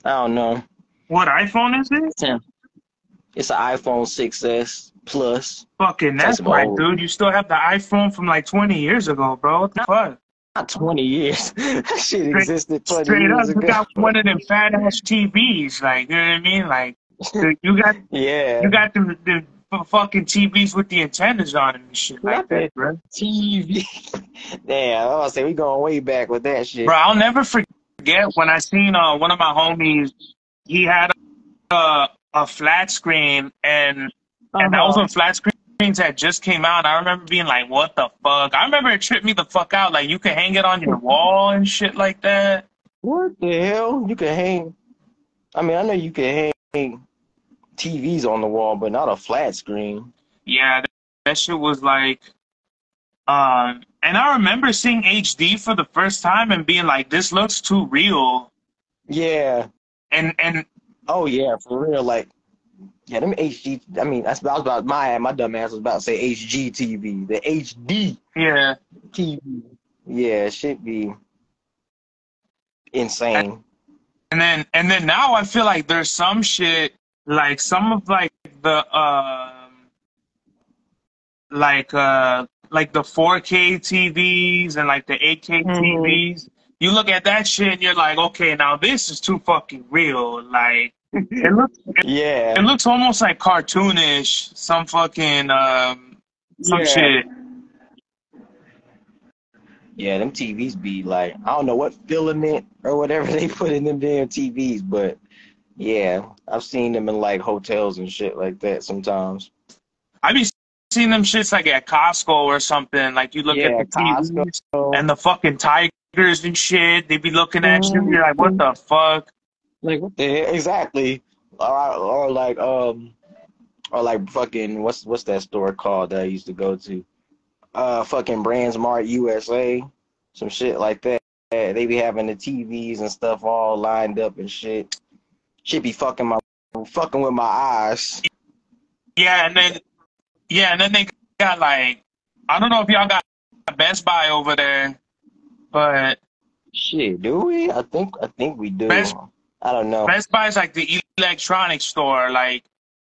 I don't know. What iPhone is it? 10. It's an iPhone 6S Plus. Fucking, It's like that's some right, old, dude. You still have the iPhone from like 20 years ago, bro. What the not, fuck? not 20 years. That shit Straight, existed 20 straight up, years you ago. got one of them fat ass TVs, like, you know what I mean? Like, dude, you got Yeah. you got the fucking TVs with the antennas on them and shit like Not that, the bro. TV. Damn, I was say we going way back with that shit. Bro, I'll never forget when I seen one of my homies. He had a flat screen, and that was Uh-huh. when flat screens had just came out. I remember being like, "What the fuck?" I remember it tripped me the fuck out. Like you can hang it on your wall and shit like that. What the hell? You can hang. I mean, I know you can hang TVs on the wall, but not a flat screen. Yeah, that shit was like, and I remember seeing HD for the first time and being like, "This looks too real." Yeah. And Oh yeah, for real. Like, yeah, them HD. I mean, I was about my dumb ass was about to say HGTV. The HD yeah, TV. Yeah, it should be insane. and then now I feel like there's some shit like some of like the like the 4K TVs and like the 8K Hmm. TVs. You look at that shit and you're like, okay, now this is too fucking real. Like it looks Yeah. it looks almost like cartoonish. Some fucking some Yeah. shit. Yeah, them TVs be like, I don't know what filament or whatever they put in them damn TVs, but yeah, I've seen them in like hotels and shit like that sometimes. I be seeing them shits like at Costco or something. Like you look at Yeah, the Costco. TVs and the fucking tigers and shit. They be looking at you. You're like, what Mhm. the fuck? Like what the hell? Exactly. Or like fucking what's that store called that I used to go to? Fucking Brandsmart USA, some shit like that. They be having the TVs and stuff all lined up and shit. Should be fucking with my eyes. Yeah, and then they got like I don't know if y'all got Best Buy over there, but Shit, do we? I think we Best do. I don't know. Best Buy is like the electronics store, like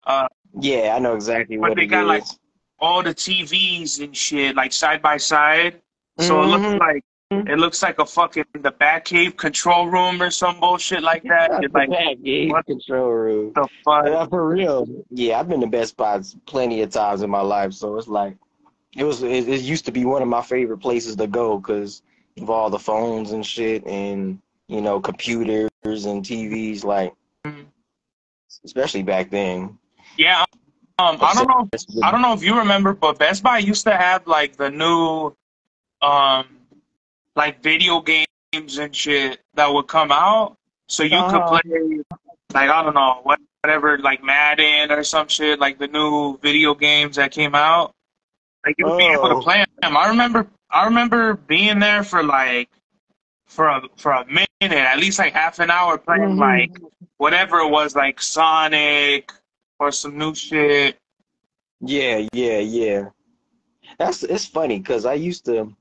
uh, Yeah, I know exactly but what they it got like is. all the TVs and shit like side by side, so Mm-hmm. it looks like a fucking the Batcave control room or some bullshit like that. You're The like, back gate what control room. the fuck? Yeah, for real. Yeah, I've been to Best Buy plenty of times in my life, so it's like it used to be one of my favorite places to go because of all the phones and shit and computers and TVs, like especially back then. Yeah, Obsessed I with. don't know if you remember, but Best Buy used to have like the new um like video games and shit that would come out, so you could Uh-huh. play like I don't know whatever like Madden or some shit like the new video games that came out. Like you'd be able to Oh. play them. I remember being there for like for a minute, at least like half an hour playing like Hmm. whatever it was like Sonic or some new shit. Yeah, yeah, yeah. It's funny because I used to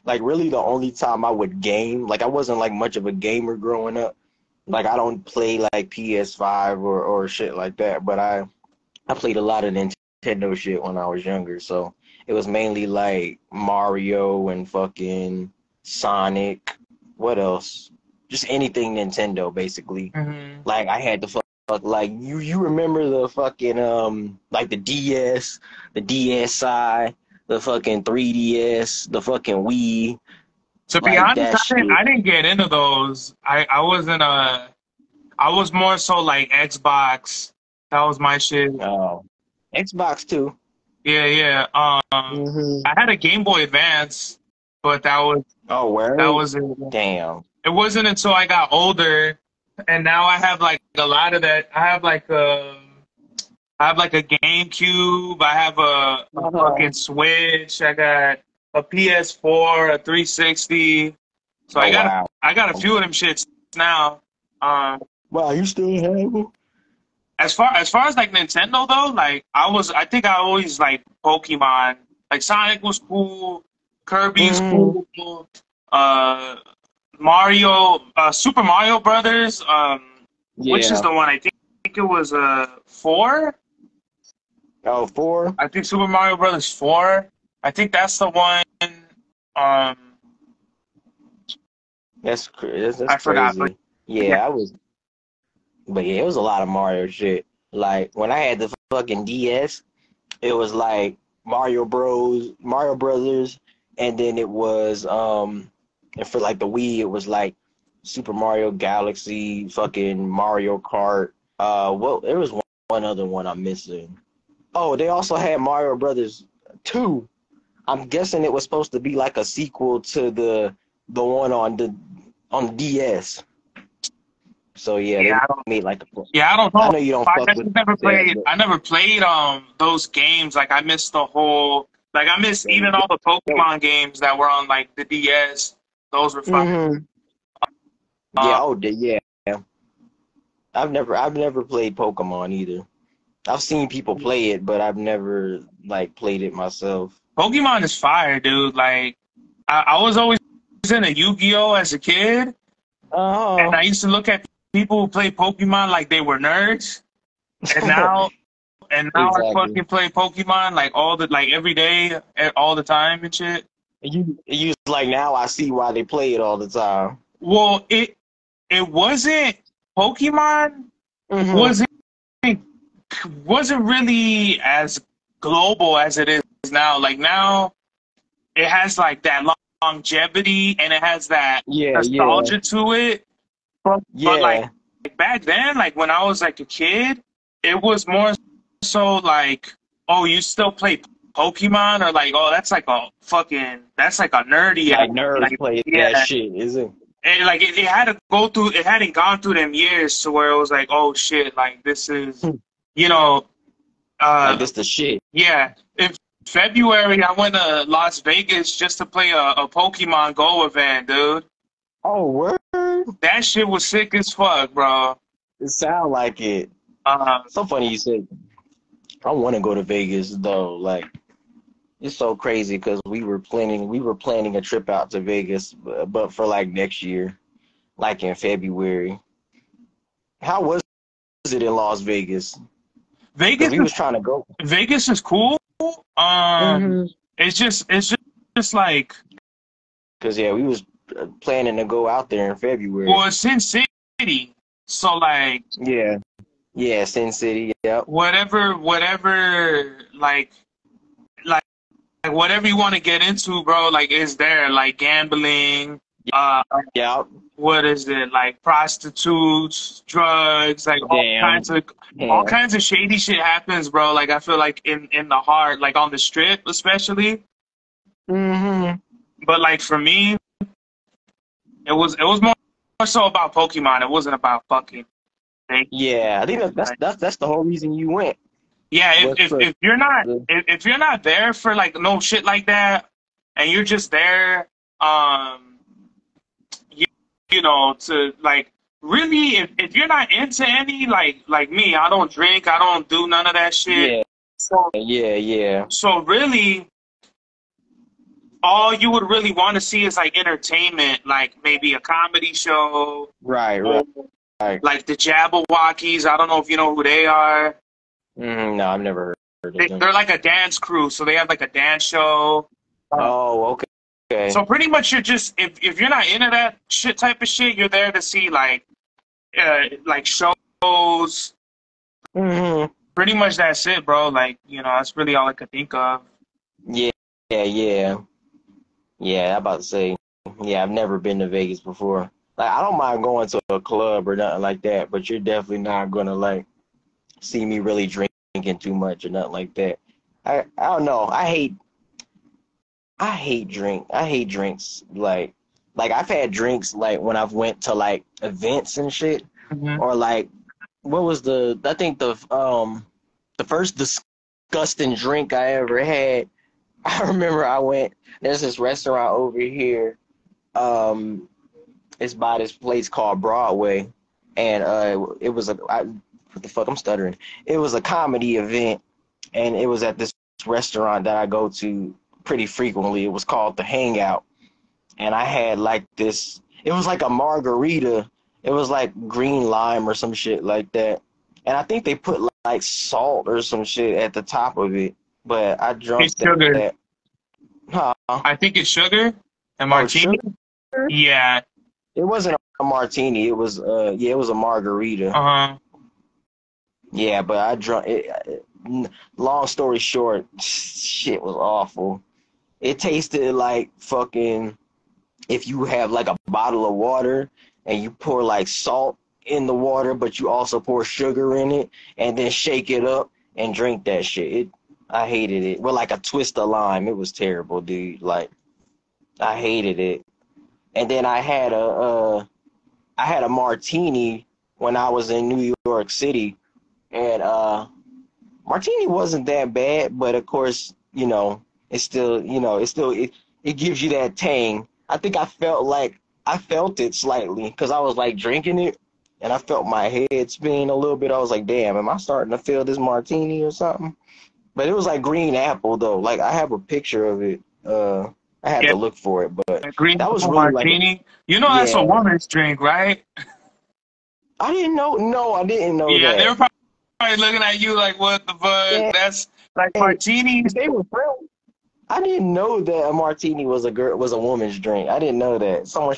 like really the only time I would game, like I wasn't like much of a gamer growing up. Like I don't play like PS5 or shit like that, but I played a lot of Nintendo shit when I was younger, so it was mainly like Mario and fucking Sonic. What else? Just anything Nintendo, basically. Hmm. Like I had to like you remember the fucking like the DSi, the fucking 3DS, the fucking Wii, To be like honest, that shit. I didn't get into those. I wasn't a I was more so like Xbox. That was my shit. Oh, Xbox too. Yeah, yeah. Hmm. I had a Game Boy Advance, but Oh, that word? was it. Damn. It wasn't until I got older, and now I have like a lot of that. I have like a GameCube. I have a Uh-huh. fucking Switch. I got a PS4, a 360. So Oh, I got a, wow. I got a few of them shits now. Um, Wow, you still have them? as far as like Nintendo though, like I think I always like Pokemon. Like Sonic was cool, Kirby's Hmm. cool, uh Mario, Super Mario Brothers, which is Yeah. the one? I think it was 4. Oh, four. I think Super Mario Brothers 4. I think that's the one. Um, That's I forgot, but crazy. yeah, Yeah, but yeah, it was a lot of Mario shit. Like when I had the fucking DS, it was like Mario Brothers, and then it was and for like the Wii, it was like Super Mario Galaxy, fucking Mario Kart. Well, there was one other one I'm missing. Oh, they also had Mario Brothers 2. I'm guessing it was supposed to be like a sequel to the one on the DS. So yeah, they yeah, made like yeah. I don't I know. know you don't I fuck with just never that, played. I never played those games. Like I missed the whole. Like I missed even all the but Pokemon games that were on like the DS. Those were fun. hmm yeah, Uh, yeah. I've never played Pokemon either. I've seen people play it, but I've never like played it myself. Pokemon is fire, dude. Like I was always into Yu-Gi-Oh as a kid, and Oh, I used to look at people who play Pokemon like they were nerds. And now I exactly. fucking play Pokemon like every day, all the time and shit. You like now I see why they play it all the time. Well, it wasn't Pokemon Hmm wasn't wasn't really as global as it is now. Like now, it has like that longevity and it has that Yeah, yeah, nostalgia to it. But like yeah. back then, like when I was like a kid, it was more so like, oh, you still play Pokemon, or like, oh, that's like a nerdy ass, Like nerds like, play that yeah. shit, is it? And like it had to go through, it hadn't gone through them years to where it was like, oh shit, like this is, you know, Like uh, this the shit. yeah. In February, I went to Las Vegas just to play a Pokemon Go event, dude. Oh, word. That shit was sick as fuck, bro. It sound like it. Uh, So funny you said. I want to go to Vegas though. Like it's so crazy because we were planning a trip out to Vegas, but for like next year, like in February. How was it in Las Vegas? Because Vegas we was trying to go. Vegas is cool. Um, Hmm it's just like, Because yeah, we was planning to go out there in February. well, it's Sin City, so like Yeah, yeah, Sin City. Yep. whatever, like whatever you want to get into, bro, like is there like gambling, uh, Yep. what is it, like prostitutes, drugs, like Damn. all Yeah. kinds of shady shit happens, bro. Like I feel like in the heart, like on the strip, especially. Hmm But like for me, it was more so about Pokemon. It wasn't about fucking things. Yeah, I think that's the whole reason you went Yeah, was for if you're not the if you're not there for like no shit like that, and you're just there, um, you, you know, to like really, if you're not into any like me, I don't drink, I don't do none of that shit. yeah, So yeah. so really, all you would really want to see is like entertainment, like maybe a comedy show Right, or right. like the Jabberwockies. I don't know if you know who they are. No, I've never heard of them. They're like a dance crew, so they have like a dance show. Oh, okay. Okay. So pretty much you're just if you're not into that shit type of shit, you're there to see like shows. Hmm Pretty much that's it, bro. Like, that's really all I could think of. Yeah, yeah. Yeah, I'm about to say, yeah, I've never been to Vegas before. Like, I don't mind going to a club or nothing like that, but you're definitely not gonna like see me really drinking too much or nothing like that. I don't know. I hate drinks. Like I've had drinks like when I've went to like events and shit, Hmm. or like what was I think the first disgusting drink I ever had. I remember I went. There's this restaurant over here. Um, it's by this place called Broadway, and it was what the fuck I'm stuttering. It was a comedy event, and it was at this restaurant that I go to pretty frequently. It was called The Hangout, and I had like this. It was like a margarita. It was like green lime or some shit like that. And I think they put like salt or some shit at the top of it. But I It's drunk sugar. that. Huh? I think it's sugar and Oh, martini. sugar? Yeah. It wasn't a martini. It was yeah, it was a margarita. Uh-huh. Yeah, but I drunk it. Long story short, shit was awful. It tasted like fucking if you have like a bottle of water and you pour like salt in the water, but you also pour sugar in it and then shake it up and drink that shit. I hated it. With like a twist of lime. It was terrible, dude. Like I hated it. And then I had a martini when I was in New York City, and martini wasn't that bad, but of course, it's still, it gives you that tang. I think I felt it slightly because I was like drinking it, and I felt my head spin a little bit. I was like, damn, am I starting to feel this martini or something? But it was like green apple though. Like I have a picture of it. I had Yeah. to look for it, but Green that was apple really like, martini. You know that's a yeah. woman's drink, right? I didn't know. No, I didn't know Yeah, they that. were probably looking at you like, what the fuck? Yeah, That's like martinis. they were friends. I didn't know that a martini was a woman's drink. I didn't know that. Someone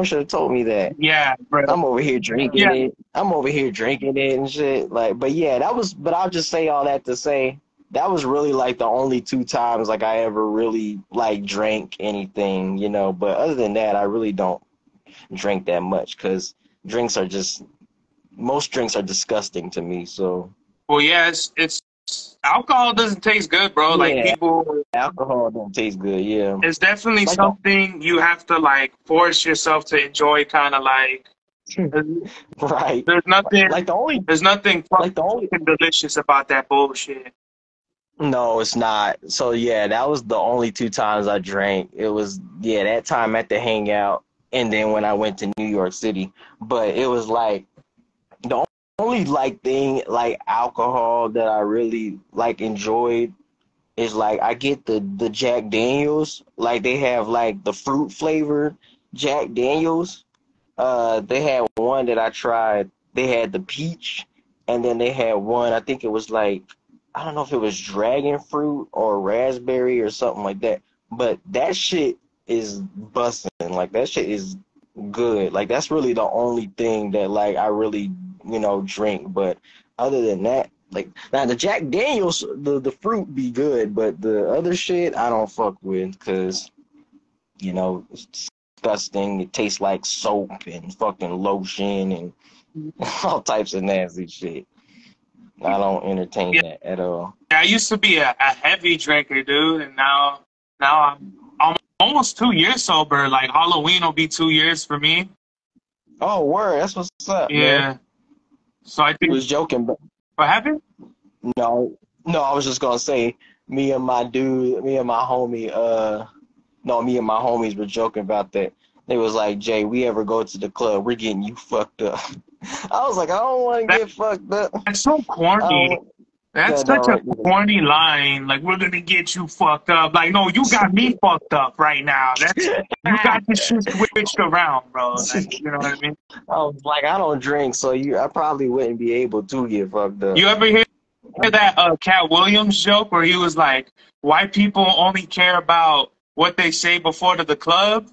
should have told me that. Yeah, bro. I'm over here drinking Yeah. it. I'm over here drinking it and shit. Like, but yeah, but I'll just say all that to say that was really like the only two times like I ever really like drank anything, But other than that, I really don't drink that much because drinks are just most drinks are disgusting to me. So Well, yeah, it's alcohol doesn't taste good, bro. Like yeah, people, alcohol don't taste good. Yeah, it's definitely like something you have to like force yourself to enjoy. Kind of like right. there's nothing, Like the only there's nothing like the only fucking delicious about that bullshit. No, it's not. So yeah, that was the only two times I drank. It was that time at the hangout and then when I went to New York City. But it was like the only like thing like alcohol that I really like enjoyed is like I get the Jack Daniels. Like they have like the fruit flavored Jack Daniels. They had one that I tried. They had the peach, and then they had one. I think it was like I don't know if it was dragon fruit or raspberry or something like that. But that shit is busting. Like that shit is good. Like that's really the only thing that like I really drink. But other than that, like now the Jack Daniels, the fruit be good, but the other shit I don't fuck with because it's disgusting. It tastes like soap and fucking lotion and all types of nasty shit. I don't entertain Yeah, that at all. I used to be a heavy drinker, dude, and now I'm almost 2 years sober. Like Halloween will be 2 years for me. Oh, word. That's what's up, man. Yeah. So I I think was joking, but what happened? no, no, I was just gonna say, me and my dude, me and my homie, no, me and my homies were joking about that. They was like, Jay, we ever go to the club, we're getting you fucked up. I was like, I don't want to That, get fucked up. that's so I corny. don't, That's yeah, no, such a right. corny line. Like we're gonna get you fucked up. Like no, you got me fucked up right now. That's you got this shit switched around, bro. Like you know what I mean? I was like, I don't drink, so I probably wouldn't be able to get fucked up. You ever hear that Cat Williams joke where he was like, "White people only care about what they say before to the club."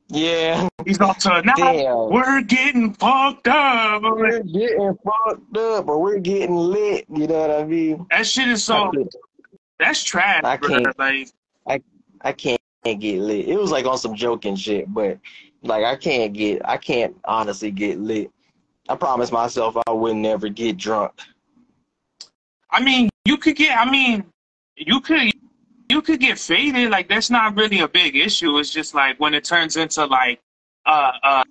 Yeah, He's also now damn. we're getting fucked up. We're getting fucked up, or we're getting lit. You know what I mean? That shit is I so. could, That's trash, I bro. can't, Like I can't get lit. It was like on some joking shit, but like I can't honestly get lit. I promised myself I would never get drunk. I mean, you could get. I mean, you could. You could get faded. Like that's not really a big issue. It's just like when it turns into uh, uh,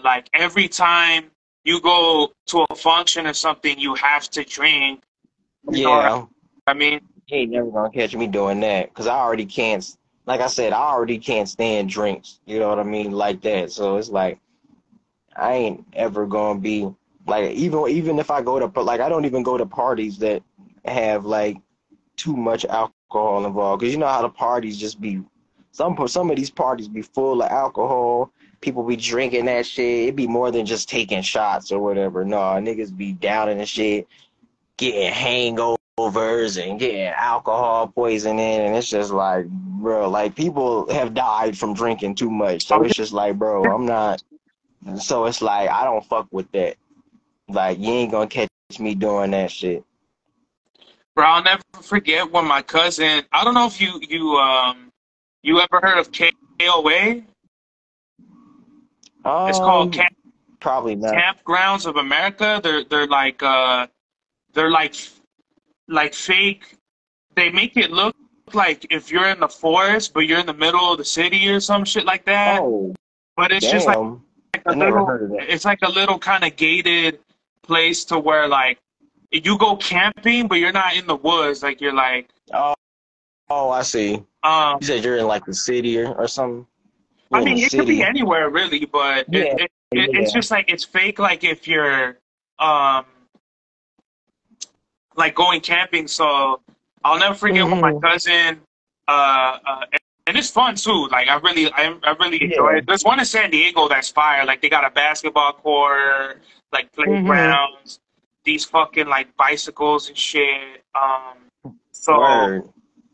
like every time you go to a function or something, you have to drink. You know what Yeah, I mean? you ain't never gonna catch me doing that because I already can't. Like I said, I already can't stand drinks. You know what I mean, like that. So it's like I ain't ever gonna be like even if I go to like I don't even go to parties that have like too much alcohol involved because you know how the parties just be some of these parties be full of alcohol. people be drinking that shit. It be more than just taking shots or whatever. No, niggas be down in the shit, getting hangovers and getting alcohol poisoning, and it's just like, bro, like people have died from drinking too much. So it's just like, bro, I'm not. So it's like I don't fuck with that. Like you ain't gonna catch me doing that shit. Bro, I'll never forget when my cousin. I don't know if you ever heard of KOA? It's called Probably not. Campgrounds of America. They're like fake. They make it look like if you're in the forest, but you're in the middle of the city or some shit like that. Oh, But it's just like damn. a I never little. heard of that. It's like a little kind of gated place to where like you go camping, but you're not in the woods. Like you're like Oh, I see. um. You said you're in like the city or something? I You're in the mean, it could be city. anywhere really, but Yeah, it's yeah. just like it's fake. Like if you're um like going camping. So I'll never forget when my Hmm. cousin and it's fun too. Like I really enjoy Yeah. it. There's one in San Diego that's fire. Like they got a basketball court, like Hmm. playgrounds, these fucking like bicycles and shit. So Word.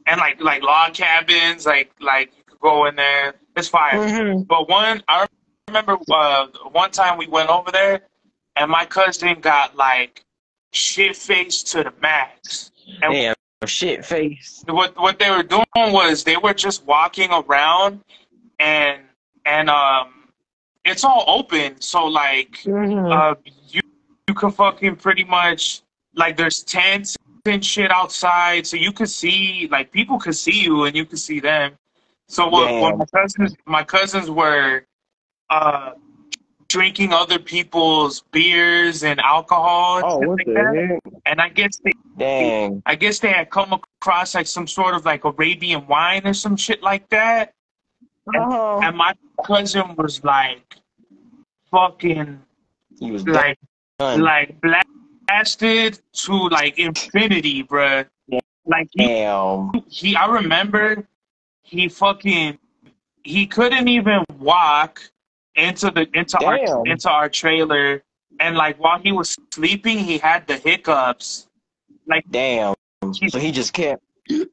and like log cabins, like you could go in there. It's fire. Hmm. But I remember one time we went over there, and my cousin got like shit faced to the max. And Damn, shit face. what they were doing was they were just walking around, and and it's all open, so like Hmm. uh you you can fucking pretty much like there's tents and shit outside, so you could see like people could see you and you could see them. So what Damn. my cousins were uh drinking other people's beers and alcohol and Oh, shit what like that. the heck? And Dang. I guess they had come across like some sort of like Arabian wine or some shit like that. And Oh, and my cousin was like fucking he was like done. like blasted to like infinity, bruh. Like Damn. I remember he fucking he couldn't even walk Damn. into our trailer, and like while he was sleeping he had the hiccups. Like Damn. he's So he just kept in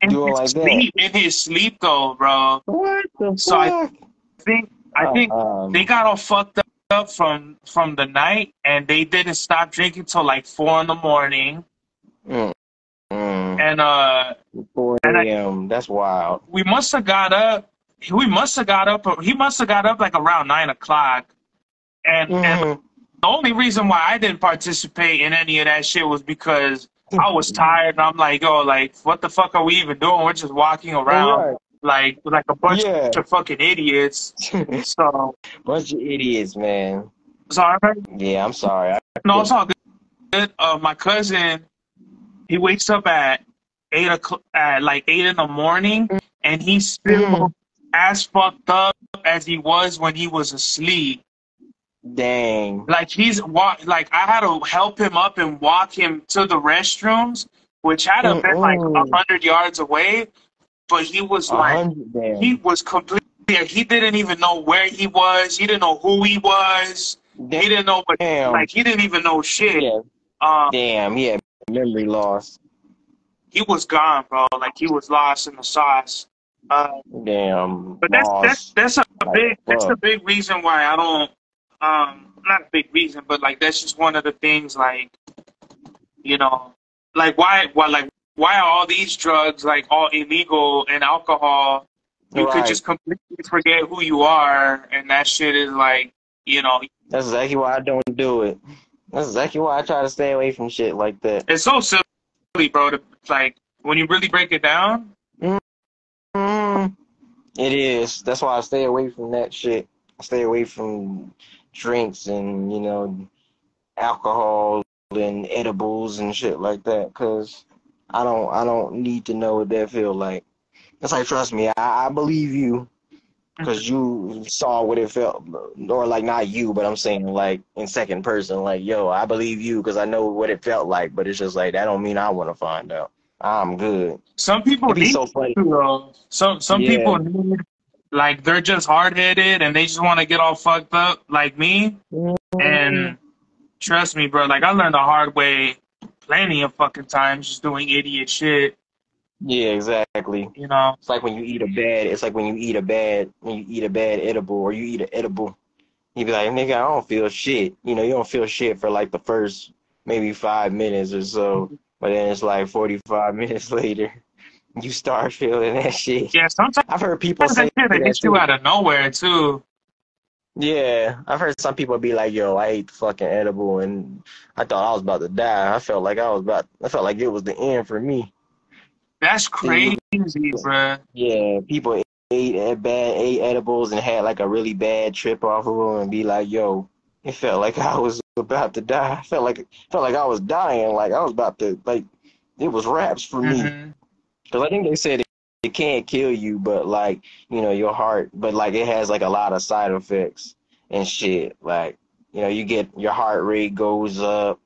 doing his like that. sleep though, bro. What the So fuck? I think they Um, got all fucked up from the night, and they didn't stop drinking till like 4 in the morning. mm, mm, And 4 a.m. That's wild. we must have got up. We must have got up. He must have got up like around 9 o'clock. And Hmm. the only reason why I didn't participate in any of that shit was because I was tired, and I'm like, oh, like what the fuck are we even doing? We're just walking around Right. like a bunch Yeah. of fucking idiots. So Bunch of idiots, man. I remember. Yeah, I'm sorry. I No, it's couldn't. all good. My cousin, he wakes up at 8 o'clock, at like 8 in the morning, and he's Mhm. still as fucked up as he was when he was asleep. Dang. Like like I had to help him up and walk him to the restrooms, which had to have been like Mm-mm. 100 yards away. But he was A like, hundred. he Damn. was completely. He didn't even know where he was. He didn't know who he was. He didn't know what. Damn. Like he didn't even know shit. Yeah. Um, Damn. Yeah. Memory loss. he was gone, bro. Like he was lost in the sauce. Damn. But Loss. that's a Like big that's a fuck. big reason why I don't not a big reason, but like that's just one of the things, like, you know, like why are all these drugs like all illegal, and alcohol you could Right. just completely forget who you are, and that shit is like, you know, That's exactly why I don't do it. That's exactly why I try to stay away from shit like that. it's so silly, bro, like when you really break it down. Mm, it is. That's why I stay away from that shit. I stay away from drinks and, alcohol and edibles and shit like that, cause I don't need to know what that feel like. It's like, trust me, I believe you, cause you saw what it felt, or like not you, but I'm saying like in second person, like, yo, I believe you, cause I know what it felt like, but it's just like that don't mean I want to find out. I'm good. Some people It'd be need so funny. to, though. Some Yeah. people need like they're just hard headed and they just want to get all fucked up like me. Mhm. And trust me, bro, like I learned the hard way plenty of fucking times just doing idiot shit. Yeah, exactly. You know. It's like when you eat a bad. It's like when you eat a bad edible, or you eat an edible. You be like, nigga, I don't feel shit. You know, you don't feel shit for like the first maybe 5 minutes or so, but then it's like 45 minutes later, you start feeling that shit. Yeah, sometimes I've heard people that say shit that that hits you too. out of nowhere too. Yeah, I've heard some people be like, "Yo, I ate the fucking edible, and I thought I was about to die. I felt like it was the end for me." That's See, crazy, bro. yeah, people ate edibles and had like a really bad trip off of them, and be like, "Yo, it felt like I was about to die. Felt like I was dying. Like I was about to like it was wraps for me." Hmm. Because I think they said it can't kill you, but like, your heart, but like it has like a lot of side effects and shit. Like, you get your heart rate goes up,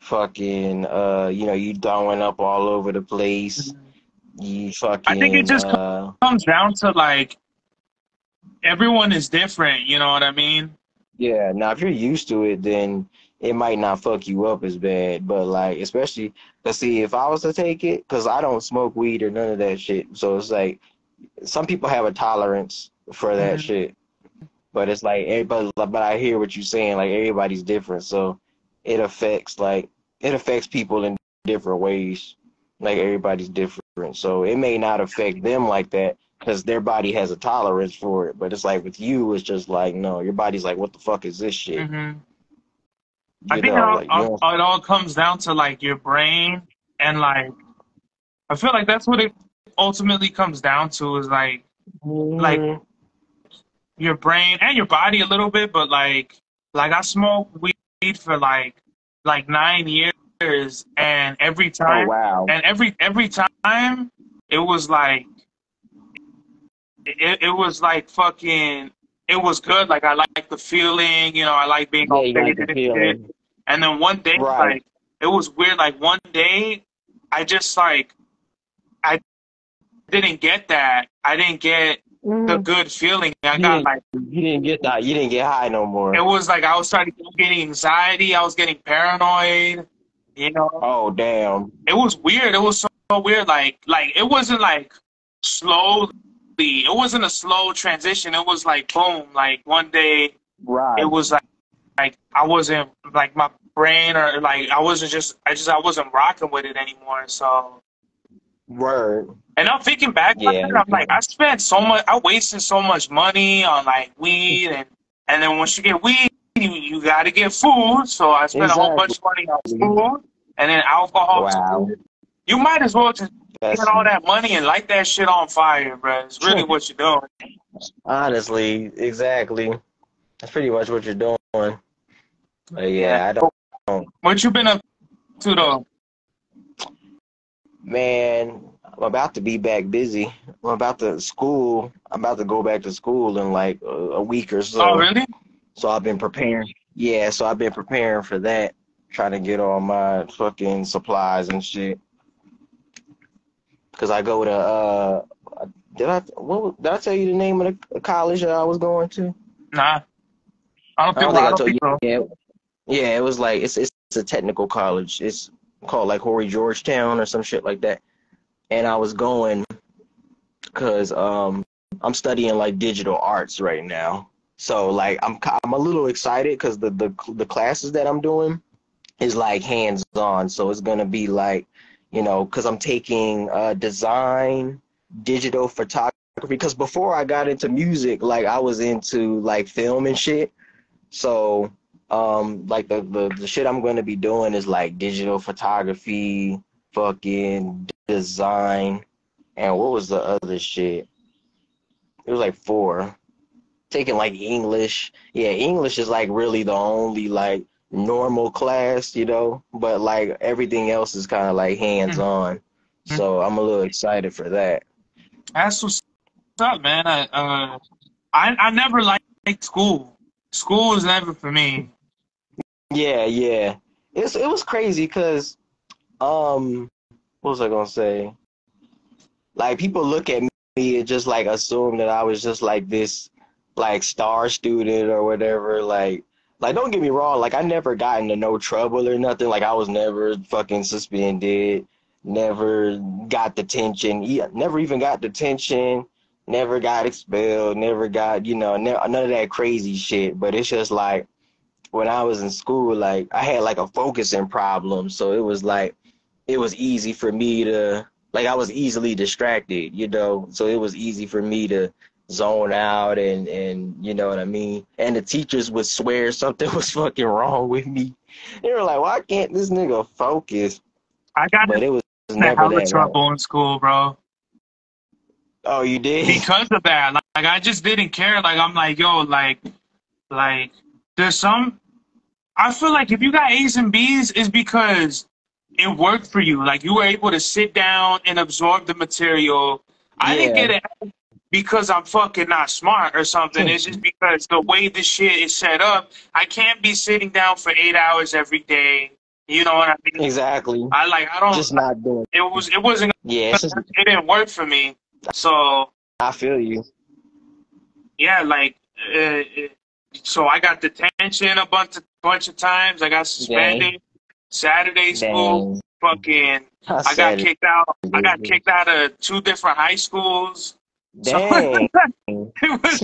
fucking, you throwing up all over the place. You I think it fucking, just comes down to like everyone is different. You know what I mean? yeah. Now, if you're used to it, then it might not fuck you up as bad. But like, especially, let's see, if I was to take it, because I don't smoke weed or none of that shit. So it's like, some people have a tolerance for that Hmm. shit. But it's like everybody, but I hear what you're saying. Like everybody's different, so it affects it affects people in different ways. Like everybody's different, so it may not affect them like that because their body has a tolerance for it. But it's like with you, it's just like no, your body's like, what the fuck is this shit? Hmm. I think Like it all comes down to like your brain and like I feel like that's what it ultimately comes down to is like Mhm. your brain and your body a little bit, but like I smoked weed for like 9 years, and Oh wow, every time it was like it was like fucking it was good. Like I like the feeling, I like being yeah, all you like the faded and shit. feeling, And then one day, right? like it was weird. Like one day, I just like I didn't get that. I didn't get the Mhm. good feeling. I You got didn't, like you didn't get that. You didn't get high no it more. was like I was starting getting anxiety. I was getting paranoid. You know, Oh damn, it was weird. It was so weird. Like it wasn't like slowly. It wasn't a slow transition. It was like boom. Like one day, it right. was like I wasn't like my brain or like I wasn't rocking with it anymore. So Word. and I'm thinking back on Yeah. it, I'm like I wasted so much money on like weed and then once you get weed, you got to get food. So I spent a whole Exactly. bunch of money on food and then alcohol Wow. too. You might as well just get That's all that money and light that shit on fire, bro. It's really what you're doing. honestly, exactly. That's pretty much what you're doing. But Yeah. yeah, don't. What you been up to though? Man, I'm about to be back busy. I'm about to go back to school in like a week or Oh, so. really? So I've been preparing. Yeah, so I've been preparing for that. Trying to get all my fucking supplies and shit. Cause I go to did I tell you the name of the college that I was going to? Nah. I don't think I I don't told think you. so. Yeah, yeah. It was like it's a technical college. It's called like Horry Georgetown or some shit like that. And I was going because I'm studying like digital arts right now. So like I'm a little excited because the classes that I'm doing is like hands on. So it's gonna be like, because I'm taking design, digital photography. Because before I got into music, like I was into like film and shit. So like the shit I'm gonna be doing is like digital photography, fucking design, and what was the other shit? It was like four. Taking like English. Yeah, English is like really the only like normal class, but like everything else is kind of like hands Mhm. on. So I'm a little excited for that. That's what's up, man. I never liked school. School was never for me. Yeah, yeah. It was crazy because what was I gonna say? Like people look at it just like assumed that I was just like this like star student or whatever. Like don't get me wrong, like I never got into no trouble or nothing. Like I was never fucking suspended, never got detention, never even got detention, never got expelled, never got, none of that crazy shit. But it's just like when I was in school, like I had like a focusing problem. So it was like it was easy for me to like I was easily distracted, so it was easy for me to zone out and you know what I mean? And the teachers would swear something was fucking wrong with me. They were like, why can't this nigga focus? I got But it was in never hella that hard. trouble in school, bro. Oh, you did? Because of that. Like I just didn't care. Like I'm like, yo, like there's some I feel like if you got A's and B's, it's because it worked for you. Like you were able to sit down and absorb the material. I didn't Yeah. get it because I'm fucking not smart or something. It's just because the way this shit is set up, I can't be sitting down for 8 hours every day. You know what I mean? Exactly. I don't. Just not doing. It wasn't. Yeah, it's just It didn't work for me. So I feel you. yeah, like. Uh, so I got detention a bunch of times. I got Dang. suspended. Saturday school, Dang. fucking. I I got said kicked out. I got it. kicked out of 2 different high schools. So Dang. it was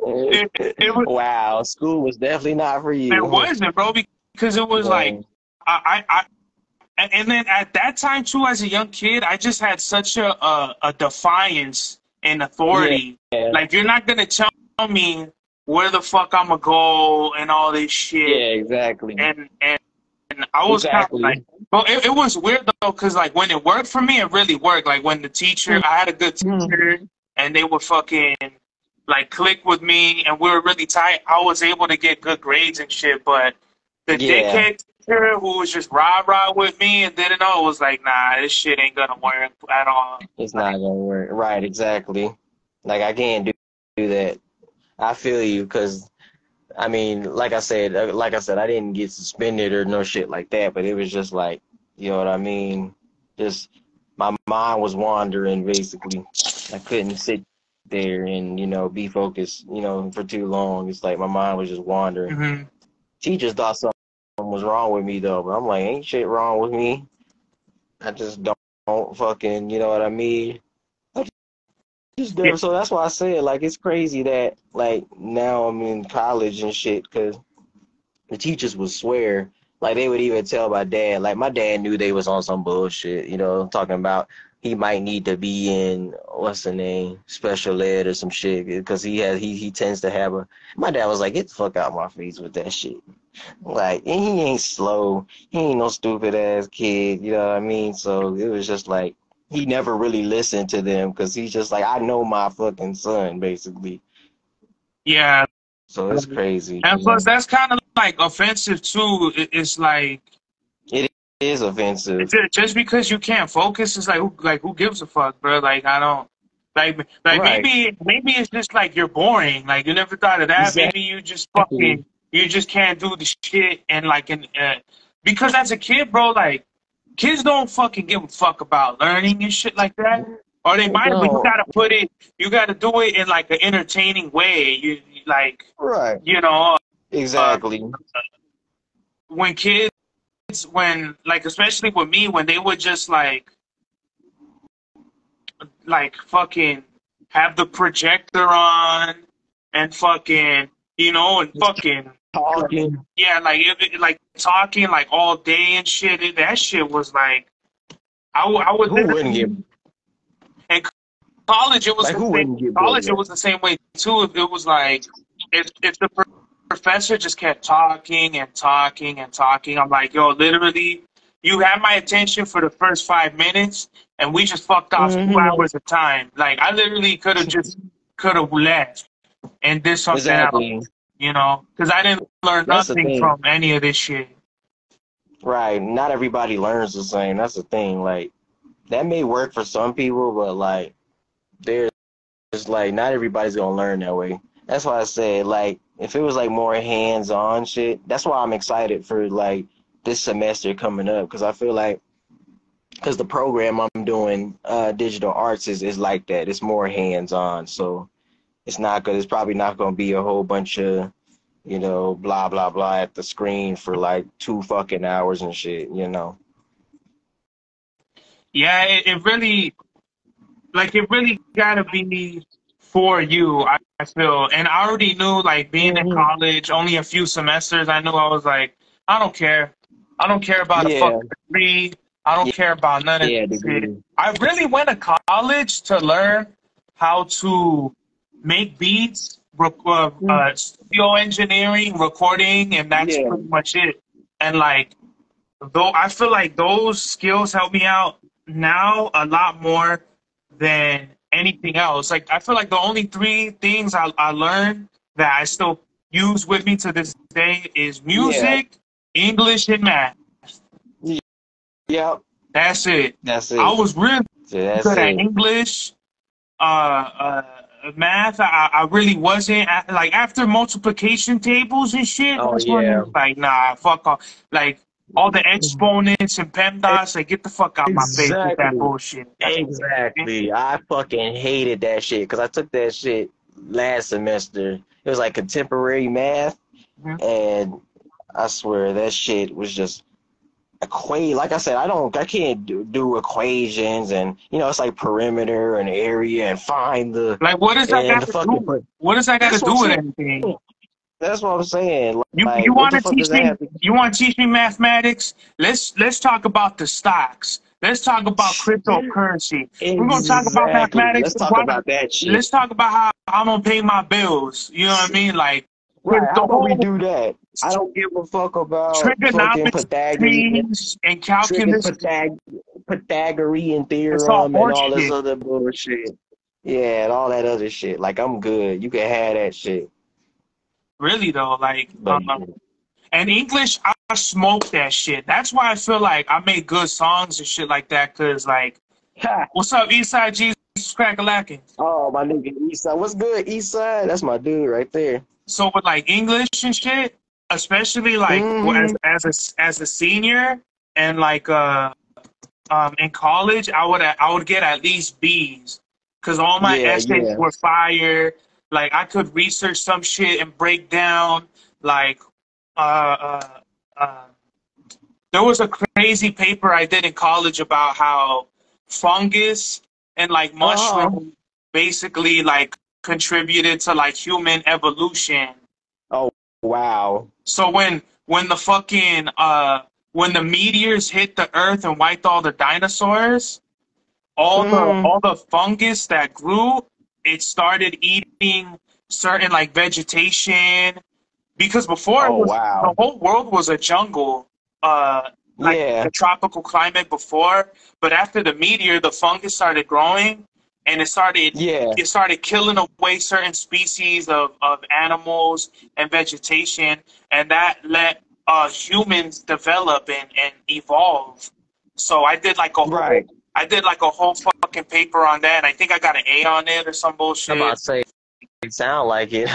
it was Wow, school was definitely not for it you. wasn't, bro, because it was like Dang. I and then at that time too, as a young kid, I just had such a defiance and authority. Yeah. Like you're not gonna tell me where the fuck I'ma go and all this Yeah, shit. exactly. And I was kind of Exactly. like, but it was weird though, because like when it worked for me, it really worked. Like when the teacher, I had a good teacher, and they would fucking like click with me, and we were really tight. I was able to get good grades and shit. But the Yeah, dickhead teacher who was just rah with me and didn't know was like, nah, this shit ain't gonna work at all. it's not gonna work. Right, exactly. Like I can't do that. I feel you, because I mean, like I said, I didn't get suspended or no shit like that, but it was just like, you know what I mean? Just my mind was wandering basically. I couldn't sit there and, be focused, for too long. It's like my mind was just wandering. Hmm. Teachers thought something was wrong with me though, but I'm like, ain't shit wrong with me. I just don't fucking, you know what I mean? Just Yeah, never, so that's why I said, like, it's crazy that, like, now I'm in college and shit, because the teachers would swear, like, they would even tell my dad, like, my dad knew they was on some bullshit, talking about he might need to be in, what's the name, special ed or some shit, because he tends to have my dad was like, get the fuck out of my face with that shit. Like, and he ain't slow, he ain't no stupid ass kid, you know what I mean? So it was just like, he never really listened to them because he's just like, I know my fucking son, basically. yeah. So it's crazy. And plus, that's kind of like offensive too. It's like It is offensive. just because you can't focus, it's like who gives a fuck, bro? Like I don't like Right. maybe it's just like you're boring. Like you never thought of that. Maybe you just Exactly. you just can't do the shit and like because as a kid, bro, like kids don't fucking give a fuck about learning and shit like that. Or they might, but No. you gotta do it in like an entertaining way. You like, Right. you know, uh, Exactly. when kids, when like, especially with me, when they would just like fucking have the projector on and fucking, and fucking, Talking. yeah, like, like talking like all day and shit. That shit was like, I would Who wouldn't get, in college, it was like, the who same. wouldn't get bored of College, it that? was the same way too. If it was like, if the professor just kept talking and talking and talking, I'm like, yo, literally, you had my attention for the first 5 minutes, and we just fucked off 2 hours of time. Like, I literally could have left and did something else, Exactly. because I didn't learn That's the nothing thing. from any of this shit. Right. Not everybody learns the same. That's the thing. Like, that may work for some people, but, like, there's, like, not everybody's gonna learn that way. That's why I said, like, if it was, like, more hands-on shit, that's why I'm excited for, like, this semester coming up, because I feel like because the program I'm doing, digital arts, is like that. It's more hands on, so it's not good. It's probably not going to be a whole bunch of, blah blah blah at the screen for like 2 fucking hours and shit. Yeah, it really it really gotta be for you, I feel. And I already knew, like, being in Hmm. college, only a few semesters, I knew I was like, I don't care. I don't care about a Yeah, fucking degree. I don't yeah, care about none of yeah, this shit. degree. I really went to college to learn how to make beats, studio engineering, recording, and that's Yeah, pretty much it. And like, though I feel like those skills help me out now a lot more than anything else. Like, I feel like the only three things I learned that I still use with me to this day is yeah, music, English, and math. yeah. That's it. That's I it. was really Yeah, that's good at it. English, math. I really wasn't. Like, after multiplication tables and shit, Oh that's when yeah. it's like, nah, fuck off. Like, all the exponents and PEMDAS, like, get the fuck out my face with that Exactly. bullshit. Exactly. I fucking hated that shit because I took that shit last semester. It was like contemporary math, Mhm. and I swear that shit was just like I said, I can't do equations, and it's like perimeter and area and find the Like, what does that and got the to fucking do? put. What does that got to That's what I'm do with saying. anything? That's what I'm saying. You Like, what want the to fuck does teach that me? have to? You want to teach me mathematics? Let's talk about the stocks. Let's talk about cryptocurrency. We're gonna talk about Exactly. mathematics. Let's talk about that shit. Let's talk about how I'm gonna pay my bills. You know what I mean? Like, Right. the How about we whole do that? I don't give a fuck about fucking Pythagorean, trigonometry and trigger calculus. Pythagorean It's all theorem and all this horseshit. other bullshit. Yeah, and all that other shit. Like, I'm good. You can have that shit. Really though, like, But and English, I smoke that shit. That's why I feel like I make good songs and shit like that. Cause like, ha, what's up, Eastside Jesus Crack-a-lackin'? oh, my nigga Eastside. What's good, Eastside? That's my dude right there. So with like English and shit, especially like Hmm. as a senior and like in college, I would get at least B's because all my Yeah, essays yeah. were fire. Like, I could research some shit and break down like uh, uh, uh, there was a crazy paper I did in college about how fungus and like Uh-huh. mushroom basically like contributed to like human evolution. Oh, wow. So when the fucking when the meteors hit the earth and wiped all the dinosaurs, Hmm. all the fungus that grew, it started eating certain like vegetation because before it Oh, was the wow. whole world was a jungle, like Yeah, a tropical climate before. But after the meteor, the fungus started growing, and yeah. it started killing away certain species of animals and vegetation, and that let humans develop and evolve. So Right. I did like a whole fucking paper on that. I think I got an A on it or some I'm about bullshit. to say, it sound like it.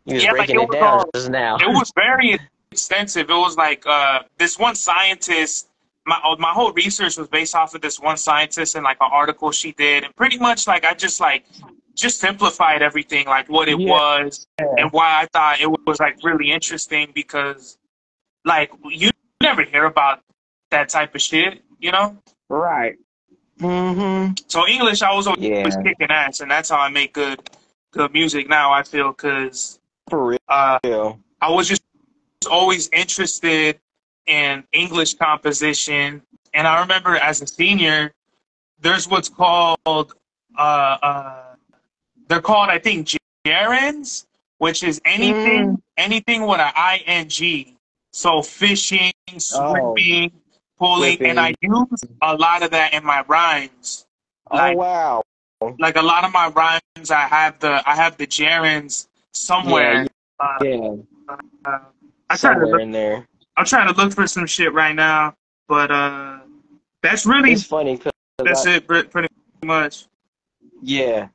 You was Yeah, like breaking it down just now. it was very extensive. It was like this one scientist. My whole research was based off of this one scientist and like an article she did, and pretty much like I just simplified everything, like what it Yeah. was and why I thought it was like really interesting because like you never hear about that type of shit, you know. Right. Hmm. So English, I was always Yeah. kicking ass, and that's how I make good music now. I feel because For uh, real. I was just always interested in English composition. And I remember as a senior, there's what's called, uh, uh, they're called, I think, gerunds, which is Mm. anything with an ing. So fishing, Oh, swimming, pulling, and I flipping. use a lot of that in my rhymes. Oh, Like, wow. like a lot of my rhymes, I have the gerunds Yeah, somewhere. Uh, yeah. uh, I try to Somewhere in there. I'm trying to look for some shit right now, but that's really It's funny because that's it, pretty much. yeah,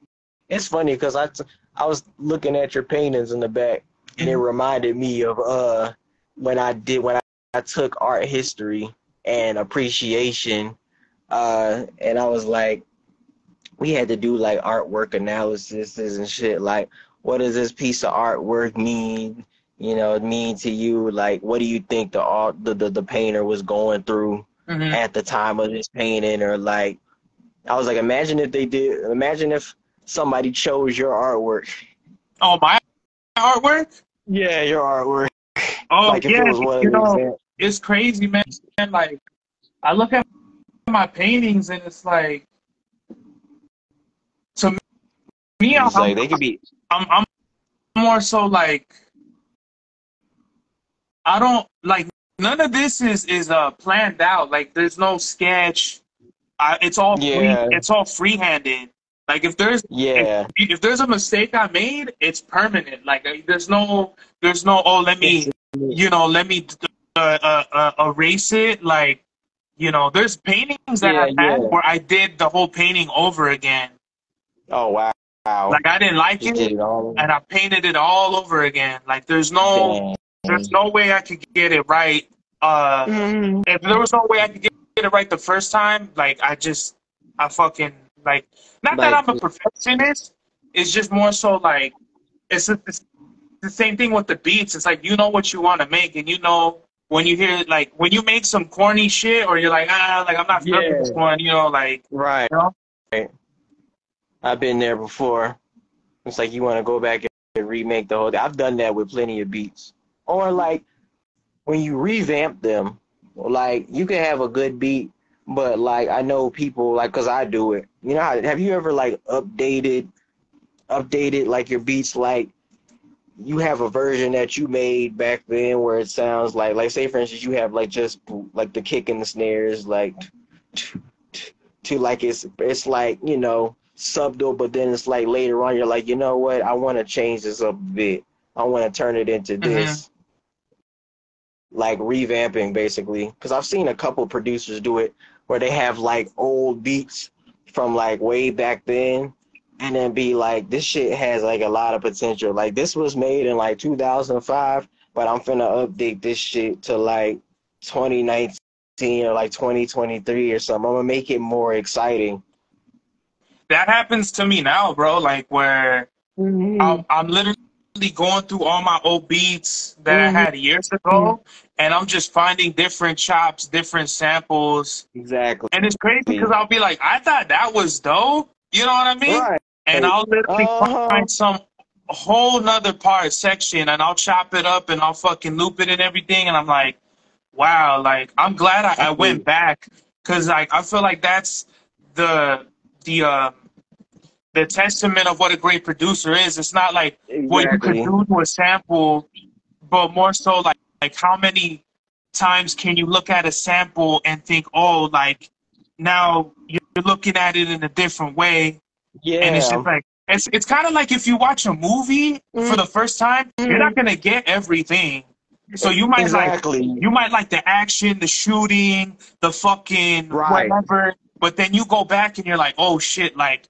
it's funny because I was looking at your paintings in the back, and it reminded me of when I took art history and appreciation. And I was like, we had to do like artwork analysis and shit. Like, what does this piece of artwork mean? Mean to you? Like, what do you think the painter was going through Hmm. at the time of this painting? Or like, I was like, imagine if somebody chose your artwork. Oh, my artwork? Yeah, your artwork. Oh Like if yeah, it was one of you the know, examples. it's crazy, man. Like I look at my paintings and it's like to me, It's like they could be. I'm more so like I don't like none of this is planned out. Like there's no sketch. It's all free. Yeah, It's all free-handed. Like yeah. if there's a mistake I made, it's permanent. Like there's no oh It's, let me erase it. Like there's paintings that yeah, I've had yeah. where I did the whole painting over again. Oh wow. Like I didn't like Just it, did it all. and I painted it all over again. Like Dang. there's no way I could get it right. Uh, Mhm. if there was no way I could get it right the first time, like I fucking like not that Like, I'm a perfectionist. It's just more so like it's the same thing with the beats. It's like you know what you want to make, and you know when you hear like when you make some corny shit, or you're like like I'm not feeling yeah, this one. Like right. you know. I've been there before. It's like you want to go back and remake the whole thing. I've done that with plenty of beats. Or like when you revamp them, like you can have a good beat, but like I know people like, cause I do it. Have you ever like updated like your beats, like you have a version that you made back then where it sounds like say for instance you have like just like the kick and the snares like to like it's like subtle, but then it's like later on you're like, you know what, I want to change this up a bit. I want to turn it into Hmm. this, like revamping basically, because I've seen a couple producers do it where they have like old beats from like way back then and then be like, this shit has like a lot of potential, like this was made in like 2005, but I'm finna update this shit to like 2019 or like 2023 or something. I'm gonna make it more exciting. That happens to me now, bro. Like where Hmm. I'm literally going through all my old beats that I Hmm. had years ago, and I'm just finding different chops, different samples, Exactly. and it's crazy because I'll be like, I thought that was dope. You know what I mean? Right. And I'll literally Uh-huh. find some whole nother part section, and I'll chop it up, and I'll fucking loop it and everything, and I'm like, wow, like I'm glad I Exactly. went back because like I feel like that's the the uh the testament of what a great producer is. It's not like what you could Exactly. do to a sample, but more so like how many times can you look at a sample and think, oh, like now you're looking at it in a different way, and it's just Yeah. like it's kind of like if you watch a movie for the first time, you're not Mhm. gonna get everything. So Exactly. you might like the action, the shooting, the fucking Right. whatever, but then you go back and you're like, oh shit, like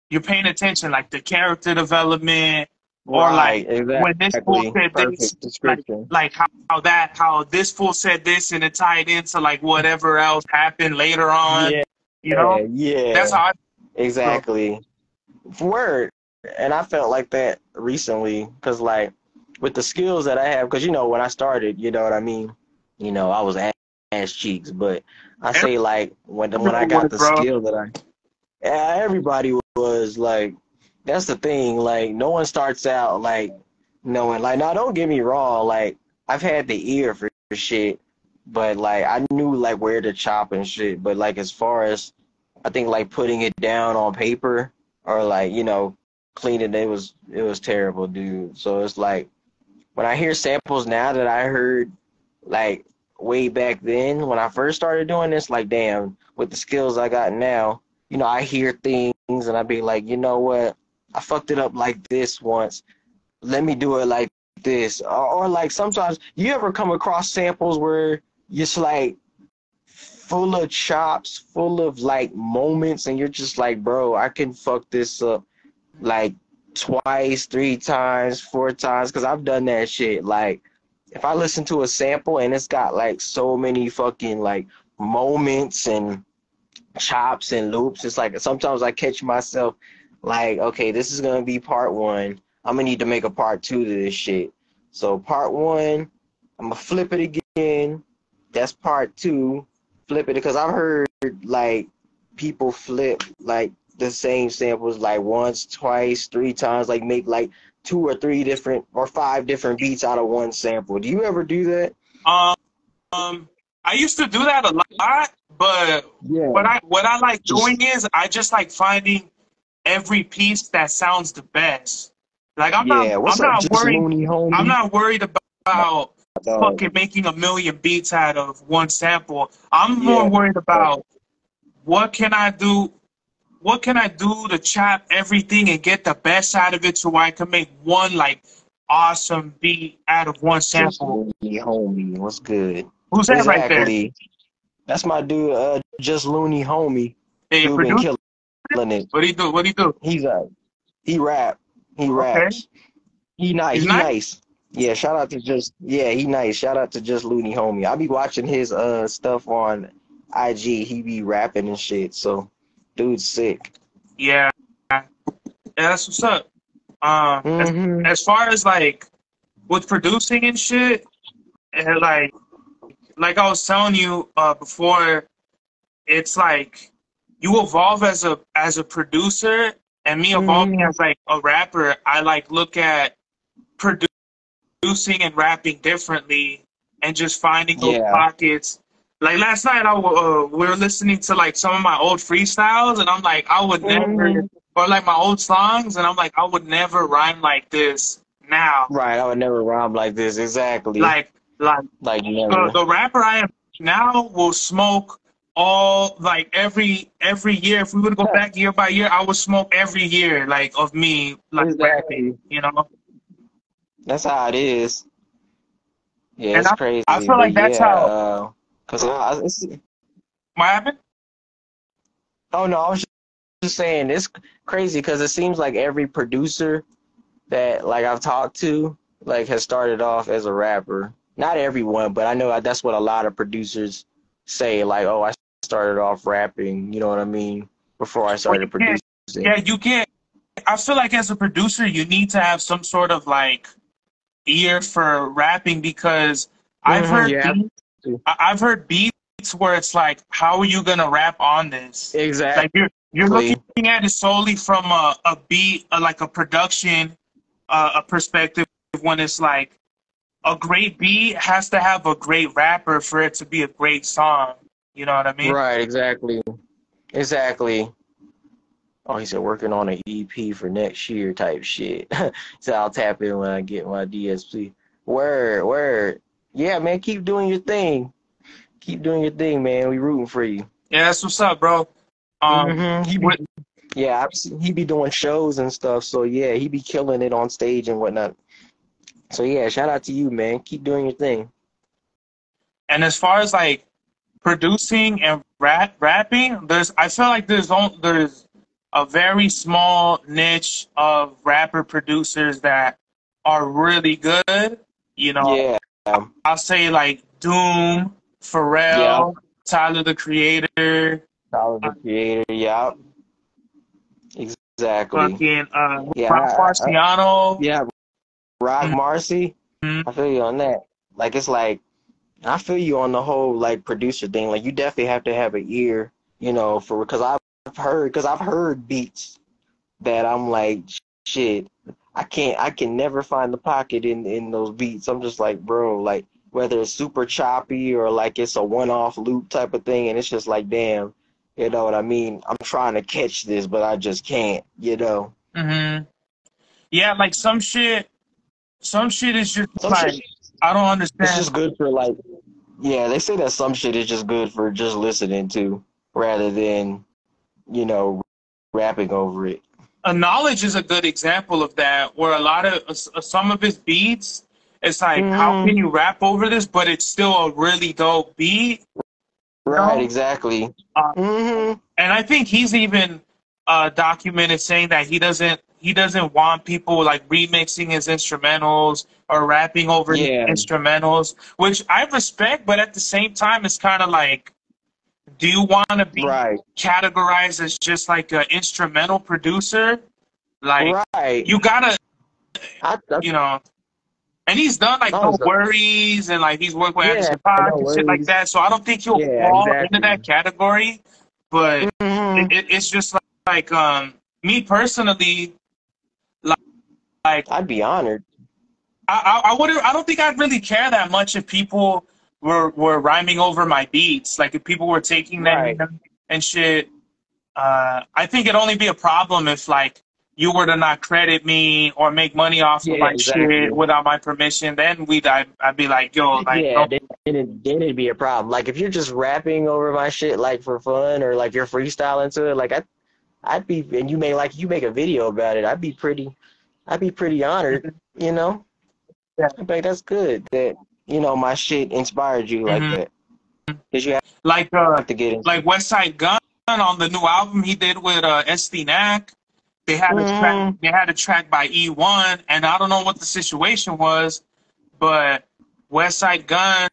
you're paying attention, like the character development, or like Right. when this fool Exactly. said this, Perfect description. like how this fool said this, and it tied into like whatever else happened later on. Yeah. You know, that's Yeah. how I feel. Exactly. Word. And I felt like that recently because, like, with the skills that I have, because, when I started, you know what I mean? I was ass cheeks, but I say, like, when I Everybody got was, the bro. skill that yeah, everybody was like, that's the thing. Like, no one starts out like knowing. Like, now don't get me wrong. Like, I've had the ear for shit, but like, I knew like where to chop and shit. But like, as far as I think like putting it down on paper or like cleaning it was terrible, dude. So it's like when I hear samples now that I heard like way back then when I first started doing this, like damn, with the skills I got now, I hear things and I be like, you know what? I fucked it up like this once. Let me do it like this. Or like sometimes you ever come across samples where it's like full of chops, full of like moments, and you're just like, bro, I can fuck this up like twice, three times, four times, because I've done that shit. Like, if I listen to a sample and it's got like so many fucking like moments and chops and loops. It's like sometimes I catch myself like, okay, this is gonna be part one. I'm gonna need to make a part two to this shit. So part one, I'm gonna flip it again. That's part two. Flip it because I've heard like people flip like the same samples like once, twice, three times, like make like two or three different or five different beats out of one sample. Do you ever do that? Um, I used to do that a lot, but Yeah. what I like Just doing is I just like finding every piece that sounds the best. Like yeah. What's up, just Looney I'm homie? not worried My about dog. fucking making a million beats out of one sample. I'm more Yeah. worried about what can I do what can I do to chop everything and get the best out of it so I can make one like awesome beat out of one Just sample. Looney homie. What's good? Who's that right there? Exactly. That's my dude, just Looney homie. Hey, your Dude been producer? killing it. What do you do? What do you do? He's he rap. He Okay. raps. He nice. He's He nice? nice. Yeah, shout out to just yeah, he nice. Shout out to just Looney homie. I be watching his stuff on IG. He be rapping and shit. So dude's sick. Yeah. Yeah, that's what's up. Mm-hmm. As far as like with producing and shit, and like I was telling you before, it's like you evolve as a producer, and me evolving Mm-hmm. as like a rapper. I like look at producing and rapping differently, and just finding those Yeah. pockets. Like last night, we were listening to like some of my old freestyles, and I'm like, I would never, Mm-hmm. or like my old songs, and I'm like, I would never rhyme like this now. Right. I would never rhyme like this. Exactly. Like Like never. the rapper I am now will smoke all like every year. If we would go back year by year, I would smoke every year like of me like rapping, Exactly. you know. That's how it is. Yeah, And it's I crazy, feel but like that's yeah, how cause it's, what happened. oh no, I was just saying it's crazy because it seems like every producer that like I've talked to like has started off as a rapper. Not everyone, but I know that's what a lot of producers say. Like, oh, I started off rapping. You know what I mean? Before I Well, started you can't. producing. Yeah, you can't. I feel like as a producer, you need to have some sort of like ear for rapping because I've Hmm. heard Yeah. beats. I've heard beats where it's like, how are you gonna rap on this? Like you're looking Exactly. at it solely from a beat, like a production, a perspective. When it's like a great beat has to have a great rapper for it to be a great song. You know what I mean? Right. Exactly. Exactly. Oh, he said working on an EP for next year type shit. So I'll tap in when I get my DSP. Word, word. Yeah, man, keep doing your thing. Keep doing your thing, man. We rooting for you. Yeah, that's what's up, bro. He be With yeah, he be doing shows and stuff. So yeah, he be killing it on stage and whatnot. So yeah, shout out to you, man. Keep doing your thing. and as far as like producing and rapping, there's I feel like there's a very small niche of rapper producers that are really good. You know, Yeah, I'll say like Doom, yeah. Pharrell, Tyler the Creator, Tyler the Creator. Yeah, exactly. fucking Yeah, Ralph Marciano. yeah. Rock Marcy. Mhm. I feel you on that. Like it's like I feel you on the whole like producer thing. Like you definitely have to have an ear, for because I've heard beats that I'm like shit. I can never find the pocket in those beats. I'm just like, bro, like whether it's super choppy or like it's a one-off loop type of thing, and it's just like, damn, you know what I mean? I'm trying to catch this, but I just can't. Mhm. Yeah, like some shit is just Some shit, like I don't it's understand. just good for like, yeah, they say that some shit is just good for just listening to rather than, you know, rapping over it. A Knowledge is a good example of that, where a lot of some of his beats, it's like, how can Hmm. you rap over this, but it's still a really dope beat, you Right, know? exactly. Uh, Hmm. and I think he's even documented saying that he doesn't want people like remixing his instrumentals or rapping over his Yeah. instrumentals, which I respect, but at the same time, it's kind of like do you want to be Right. categorized as just like an instrumental producer? Like, Right. you gotta, I you know, and he's done like no, No Worries and like he's worked with yeah, Anderson .Paak no and shit like worries. that. So I don't think he'll Yeah, fall into exactly. that category. But Hmm. it's just like me personally, like I'd be honored. I wouldn't. I don't think I'd really care that much if people were rhyming over my beats. Like if people were taking Right. them and shit. I think it'd only be a problem if like you were to not credit me or make money off of Yeah, my shit exactly. without my permission. Then I'd be like, yo, like Yeah, no, then it'd be a problem. Like if you're just rapping over my shit like for fun or like you're freestyling to it, like I'd be and you make a video about it, I'd be pretty honored, you know? yeah. I'd be like, that's good that, my shit inspired you like Hmm. that. Because you Like have to get into like West Side Gun on the new album he did with SD Nack. hmm They had a track by E1, and I don't know what the situation was, but West Side Gun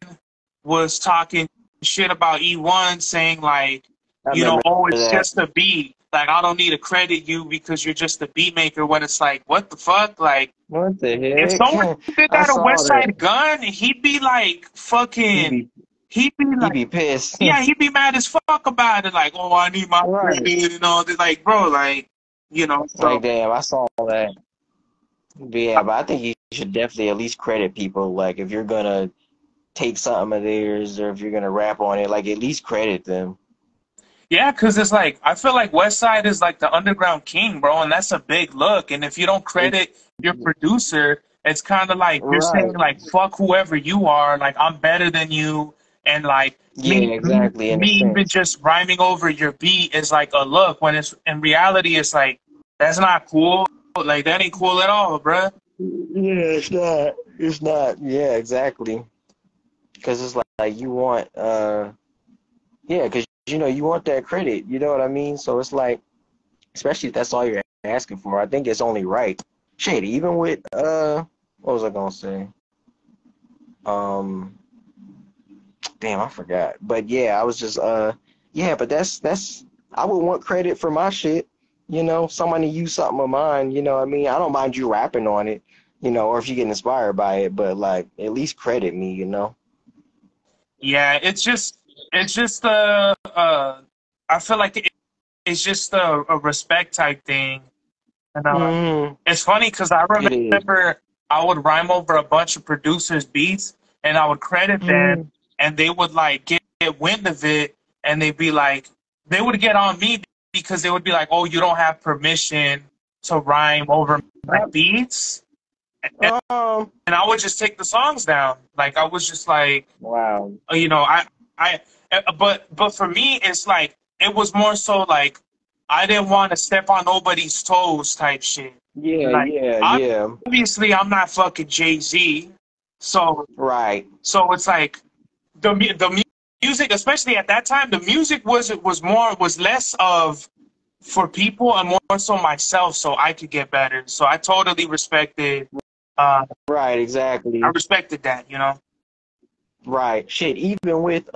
was talking shit about E1, saying like, I remember oh, it's that. just a beat. Like I don't need to credit you because you're just a beat maker. When it's like, what the fuck? Like What the if someone heck? did I that to saw West that. Side Gun, he'd be like He'd fucking. be He'd be he'd like, be pissed. yeah, he'd be mad as fuck about it. Like, oh, I need my Right. credit and all this. Like, bro, like, Like so. damn, I saw that. But yeah, but I think you should definitely at least credit people. Like if you're gonna take something of theirs or if you're gonna rap on it, like at least credit them. Yeah, because it's like I feel like West Side is like the underground king, bro, and that's a big look. And if you don't It, credit your producer, it's kind of like you're saying right. like fuck whoever you are, like I'm better than you, and like Yeah, exactly, in a me even sense. just rhyming over your beat is like a look. When it's in reality, it's like that's not cool. Like that ain't cool at all, bro. Yeah, it's not. It's not. Yeah, exactly. Because it's like you want, yeah, because you want that credit. You know what I mean? So it's like, especially if that's all you're asking for, I think it's only right. Shit, even with what was I gonna say? Um, damn, I forgot. But yeah, I was just yeah, but that's I would want credit for my shit. Somebody use something of mine. You know what I mean? I don't mind you rapping on it. Or if you get inspired by it, but like at least credit me. Yeah, it's just I feel like it's just a respect type thing. And Hmm. it's funny because I It is. remember I would rhyme over a bunch of producers' beats and I would credit them Mhm. and they would like get wind of it and they'd be like, they would get on me because they would be like, oh, you don't have permission to rhyme over my beats. And I would just take the songs down. Like I was just like, Wow. I, but for me, it's like it was more so like I didn't want to step on nobody's toes type shit. Yeah, Like yeah, yeah. obviously, I'm not fucking Jay-Z, so Right. it's like the music, especially at that time, the music was less of for people and more so myself, so I could get better. So I totally respected. Uh, Right, I exactly. respected that, Right. Shit, even with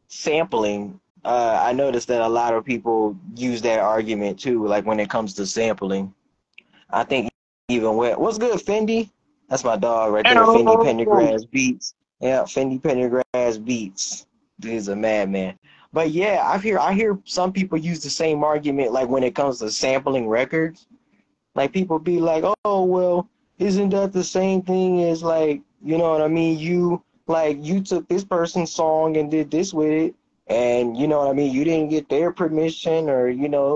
sampling, I noticed that a lot of people use that argument too, like when it comes to sampling. I think even with what's good, Fendi? That's my dog right there, Fendi Oh, Pendergrass Beats. Yeah, Fendi Pendergrass Beats. He's a madman. But yeah, I hear some people use the same argument like when it comes to sampling records. Like people be like, "Oh, well, isn't that the same thing as like, you know what I mean? You took this person's song and did this with it, and you know what I mean? You didn't get their permission or,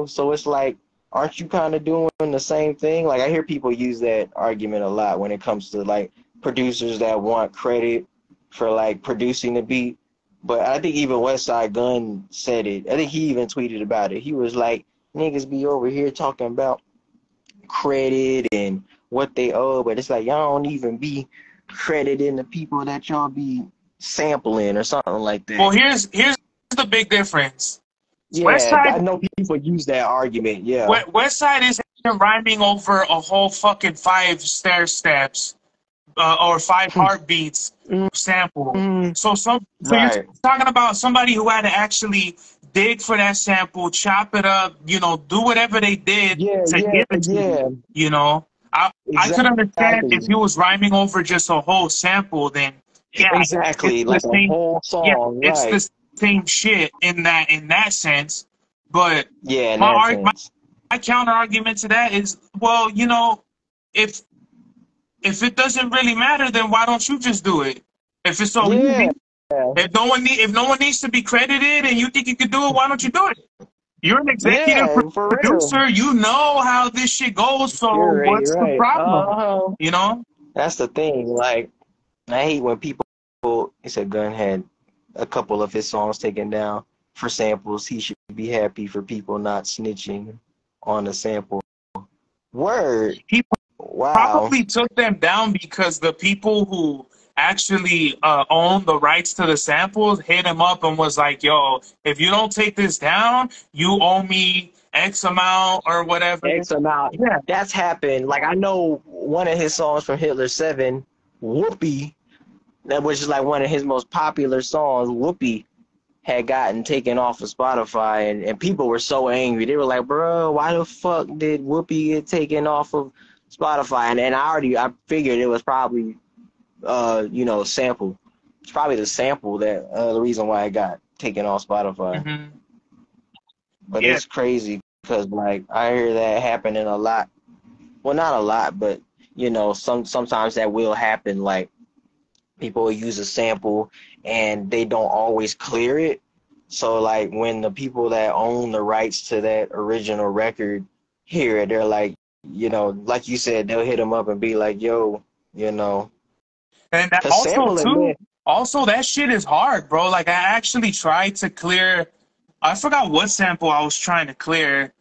so it's like, aren't you kind of doing the same thing?" Like I hear people use that argument a lot when it comes to like producers that want credit for like producing the beat. But I think even West Side Gun said it. I think he even tweeted about it. He was like, "Niggas be over here talking about credit and what they owe, but it's like y'all don't even be crediting the people that y'all be sampling or something like well, that." here's the big difference. West Yeah, Side I know people use that argument. Yeah. West Side isn't rhyming over a whole fucking five stair steps. or Five Heartbeats sample. So you're Right. talking about somebody who had to actually dig for that sample, chop it up, you know, do whatever they did Yeah, to yeah, give it to yeah. you. You know, I could understand if Exactly. he was rhyming over just a whole sample, then yeah, it's Exactly. the Like a same. whole Yeah, song. it's Right. the same shit in that sense. But Yeah, in my that arg- my, sense. my counter argument to that is, well, you know, if if it doesn't really matter, then why don't you just do it? If it's so Yeah. easy, if no one needs to be credited and you think you could do it, why don't you do it? You're an executive Yeah, for real. producer. You know how this shit goes. So You're right, what's the right. problem? You know? That's the thing. Like, I hate when people, he said Gunn had a couple of his songs taken down for samples. He should be happy for people not snitching on the sample. Word. He Wow. probably took them down because the people who actually own the rights to the samples hit him up and was like, yo, if you don't take this down, you owe me X amount or whatever. X amount. Yeah. That's happened. Like, I know one of his songs from Hitler 7, Whoopee, that was just like one of his most popular songs, Whoopee, had gotten taken off of Spotify, and people were so angry. They were like, bro, why the fuck did Whoopee get taken off of Spotify? And I figured it was probably, sample. It's probably the sample that, the reason why it got taken off Spotify. Mm-hmm. But Yeah. it's crazy because, like, I hear that happening a lot. Well, not a lot, but, sometimes that will happen. Like, people will use a sample and they don't always clear it. So, like, when the people that own the rights to that original record hear it, they're like, like you said, they'll hit them up and be like, yo, And that because also sampling, too, man. also that shit is hard, bro. Like I actually tried to clear. I forgot what sample I was trying to clear,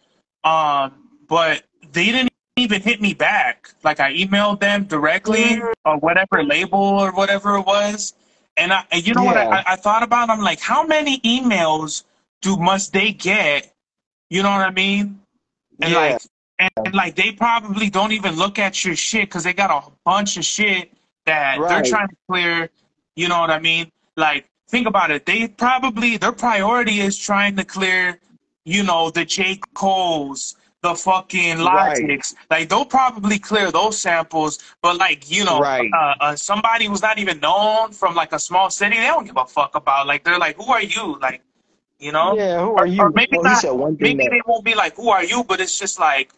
but they didn't even hit me back. Like I emailed them directly or whatever label or whatever it was, and you know what Yeah, I thought about? I'm like, how many emails must they get? You know what I mean? And yeah, like they probably don't even look at your shit because they got a bunch of shit that they're right, trying to clear. You know what I mean? Like think about it. They probably their priority is trying to clear, the J. Cole's, the fucking right, Logics. Like they'll probably clear those samples, but like right. somebody who's not even known from like a small city, they don't give a fuck about. Like they're like, who are you? Like Yeah, who are or you? maybe Oh, he not. said one thing Maybe that, they won't be like, "Who are you?" But it's just like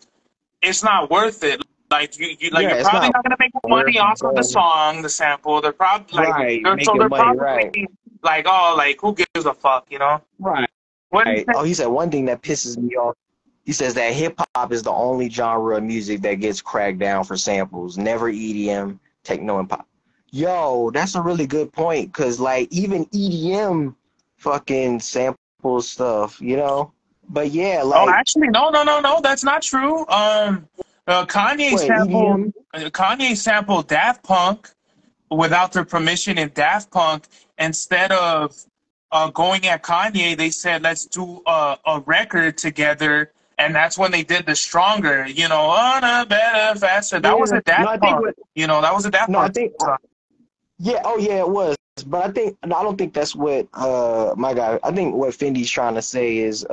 it's not worth it. Like yeah, you're it's probably not not gonna make worth money off of the going, song, the sample. They're probably like right, making they're money, probably right, like, oh, like who gives a fuck, right. What do you Right. think? Oh, he said one thing that pisses me off. He says that hip hop is the only genre of music that gets cracked down for samples, never EDM, techno, and pop. Yo, that's a really good point, because, like, even EDM fucking samples stuff. But yeah, Oh, like, actually, no. That's not true. what, EDM? Kanye sampled Daft Punk without their permission in Daft Punk. Instead of going at Kanye, they said, let's do a record together. And that's when they did the Stronger, on a better, faster. That was Yeah. a No, Daft I think Punk, what, that was a Daft no, I Punk think, song. yeah, oh yeah, it was. But no, I don't think that's what, my guy, I think what Fendi's trying to say is,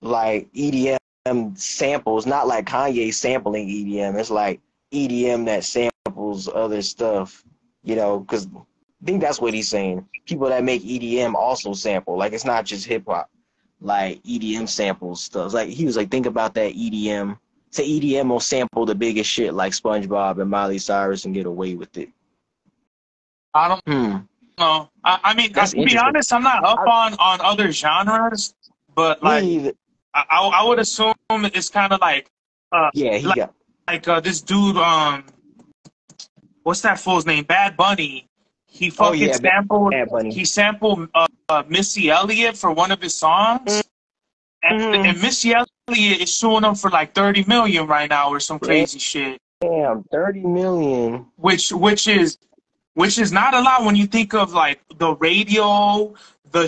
like, EDM samples, not like Kanye sampling EDM. It's like EDM that samples other stuff, because I think that's what he's saying. People that make EDM also sample. Like, it's not just hip hop. Like, EDM samples stuff. It's like, he was like, think about that EDM. Say EDM will sample the biggest shit like SpongeBob and Miley Cyrus and get away with it. I don't Hmm. know. I mean, That's to be interesting. honest, I'm not up I, on other genres, but like, me either. I would assume it's kind of uh, Yeah, he like, got. this dude, what's that fool's name? Bad Bunny. He Oh fucking yeah, sampled. Bad Bunny. He sampled Missy Elliott for one of his songs, Mm-hmm. and Missy Elliott is suing him for like 30 million right now or some crazy shit. Damn, 30 million. Which is not a lot when you think of like the radio, all the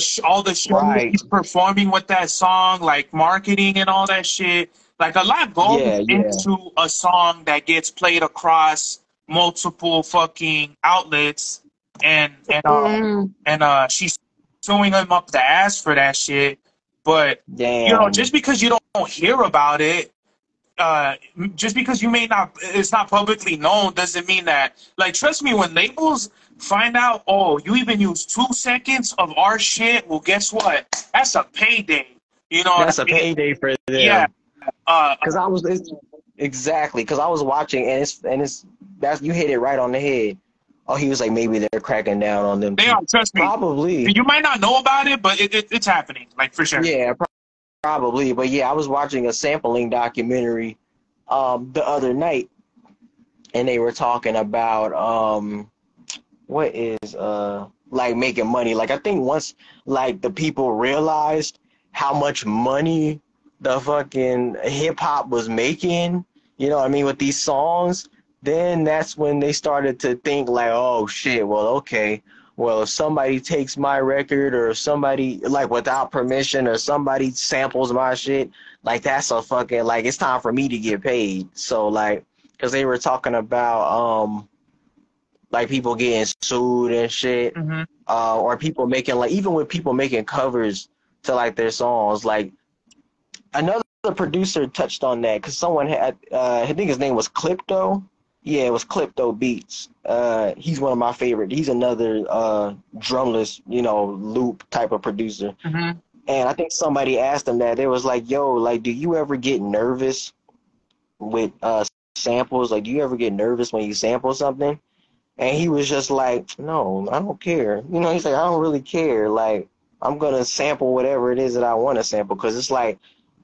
shows Right. he's performing with that song, like marketing and all that shit. Like a lot goes Yeah, yeah. into a song that gets played across, multiple fucking outlets, and Mm, she's suing him up the ass for that shit. But damn. just because you don't hear about it, just because it's not publicly known, doesn't mean that. Like, trust me, when labels find out, oh, you even use 2 seconds of our shit, well, guess what? That's a payday. You know what I That's a mean? payday for Yeah. them. Cause exactly, cause I was watching, and it's that's you hit it right on the head. Oh, he was like, maybe they're cracking down on them They too. are. Trust me. Probably, You might not know about it, but it's happening. Like, for sure. yeah, probably. But yeah, I was watching a sampling documentary the other night, and they were talking about what is like making money. Like I think once like the people realized how much money the fucking hip hop was making, you know what I mean, with these songs, then that's when they started to think like, oh shit, well okay, well if somebody takes my record or if somebody like without permission or somebody samples my shit, like that's a fucking like it's time for me to get paid. So like, because they were talking about like people getting sued and shit, Mm-hmm. or people making like even with people making covers to like their songs. Like another producer touched on that because someone had, I think his name was Clipto. Yeah, it was Clipto Beats. He's one of my favorite. He's another drumless, you know, loop type of producer. Mm-hmm. And I think somebody asked him that. They was like, "Yo, like, do you ever get nervous with samples? Like, do you ever get nervous when you sample something?" And he was just like, no, I don't care. You know, he's like, I don't really care. Like, I'm going to sample whatever it is that I want to sample. Because it's like,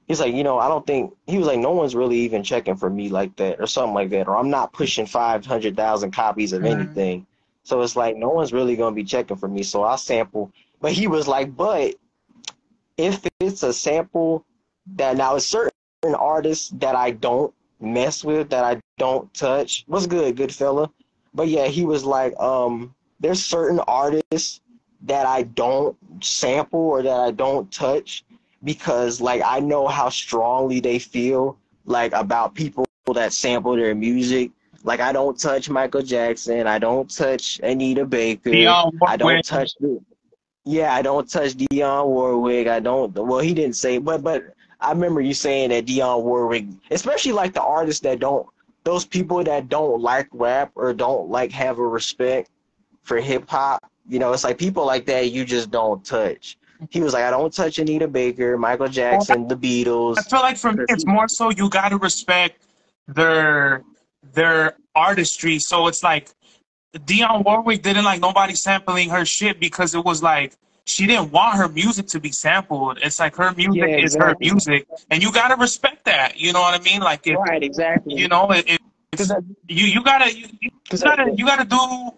he's like, you know, I don't think, he was like, no one's really even checking for me like that or something like that. Or I'm not pushing 500,000 copies of Mm-hmm. anything. So it's like, no one's really going to be checking for me. So I'll sample. But he was like, but if it's a sample that now it's certain artists that I don't mess with, that I don't touch. What's good, good fella? But yeah, he was like, there's certain artists that I don't sample or that I don't touch because like I know how strongly they feel like about people that sample their music. Like I don't touch Michael Jackson, I don't touch Anita Baker, Dionne I don't Warwick. touch yeah, I don't touch Dionne Warwick. I don't. Well, he didn't say, but I remember you saying that Dionne Warwick, especially like the artists that don't, those people that don't like rap or don't like have a respect for hip hop. You know, it's like people like that you just don't touch. He was like, I don't touch Anita Baker, Michael Well, Jackson, the I Beatles. feel like for me, 'Cause it's he, more so you gotta respect their artistry. So it's like Dionne Warwick didn't like nobody sampling her shit because it was like she didn't want her music to be sampled. It's like her music yeah, is her exactly. music, and you gotta respect that. You know what I mean? Like if Right, exactly. you know Because it's you gotta because you gotta do.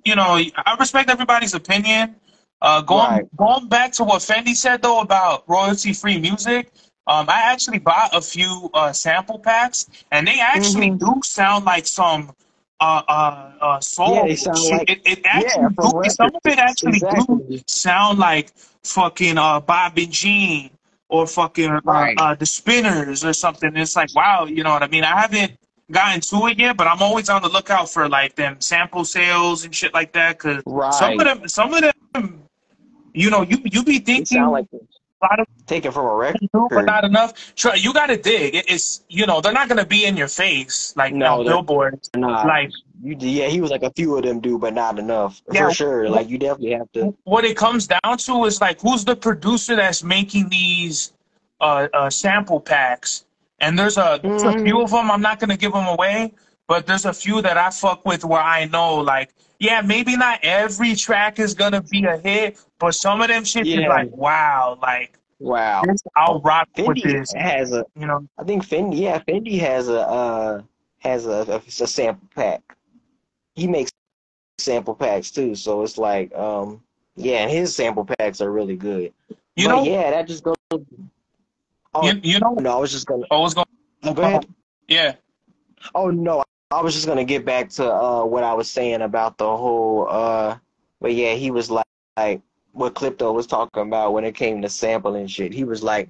You know, I respect everybody's opinion. right. Going back to what Fendi said though about royalty free music. I actually bought a few sample packs, and they actually Hmm. do sound like some Yeah, soul they sound shit. like It yeah actually from do. Some of it records. actually do Exactly. sound like fucking Bob and Jean or fucking Right. the Spinners or something. It's like wow, you know what I mean? I haven't gotten to it yet, but I'm always on the lookout for like them sample sales and shit like that. Cause Right. some of them, you know, you be They sound thinking like a lot of taken from a do, but record. not enough. Try, you got to dig. It's you know they're not gonna be in your face like on No, they're billboards. not. Like Yeah, he was like a few of them do, but not enough yeah, for sure. Like you definitely have to. what it comes down to is like who's the producer that's making these sample packs. And there's a few Hmm. of them. I'm not gonna give them away, but there's a few that I fuck with where I know like yeah maybe not every track is gonna be a hit, but some of them shit is Yeah. like wow like Wow. this I'll rock with Fendi this. has a. You know. I think Fendi. Yeah, Fendi has a sample pack. He makes sample packs too, so it's like yeah, and his sample packs are really good. You But know, yeah, that just goes. Oh you know, no, I was just gonna. I was going. Oh, go ahead. Yeah. Oh no, I was just gonna get back to what I was saying about the whole but yeah, he was like what Clipto was talking about when it came to sampling shit. He was like,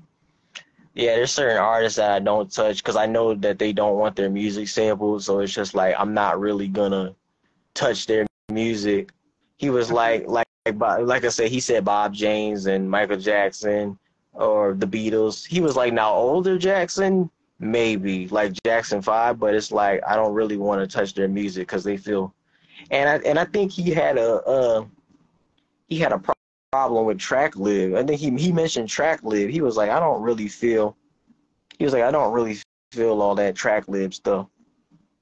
Yeah, there's certain artists that I don't touch because I know that they don't want their music sampled. So it's just like I'm not really gonna touch their music. He was like I said, he said Bob James and Michael Jackson or the Beatles. He was like now older Jackson, maybe like Jackson 5, but it's like I don't really want to touch their music because they feel and I think he had a problem with track live. I think he mentioned track live. He was like I don't really feel he was like I don't really feel all that track live stuff.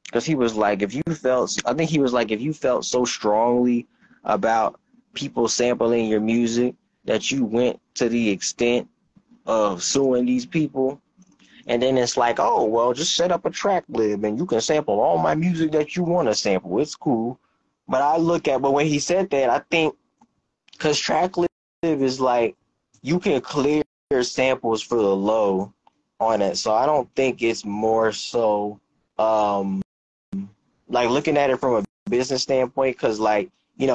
Because he was like, if you felt, I think he was like, if you felt so strongly about people sampling your music that you went to the extent of suing these people, and then it's like, oh, well, just set up a track lib and you can sample all my music that you want to sample. It's cool. But when he said that, I think, because track lib is like, you can clear samples for the low on it. So I don't think it's more so, like looking at it from a business standpoint, because like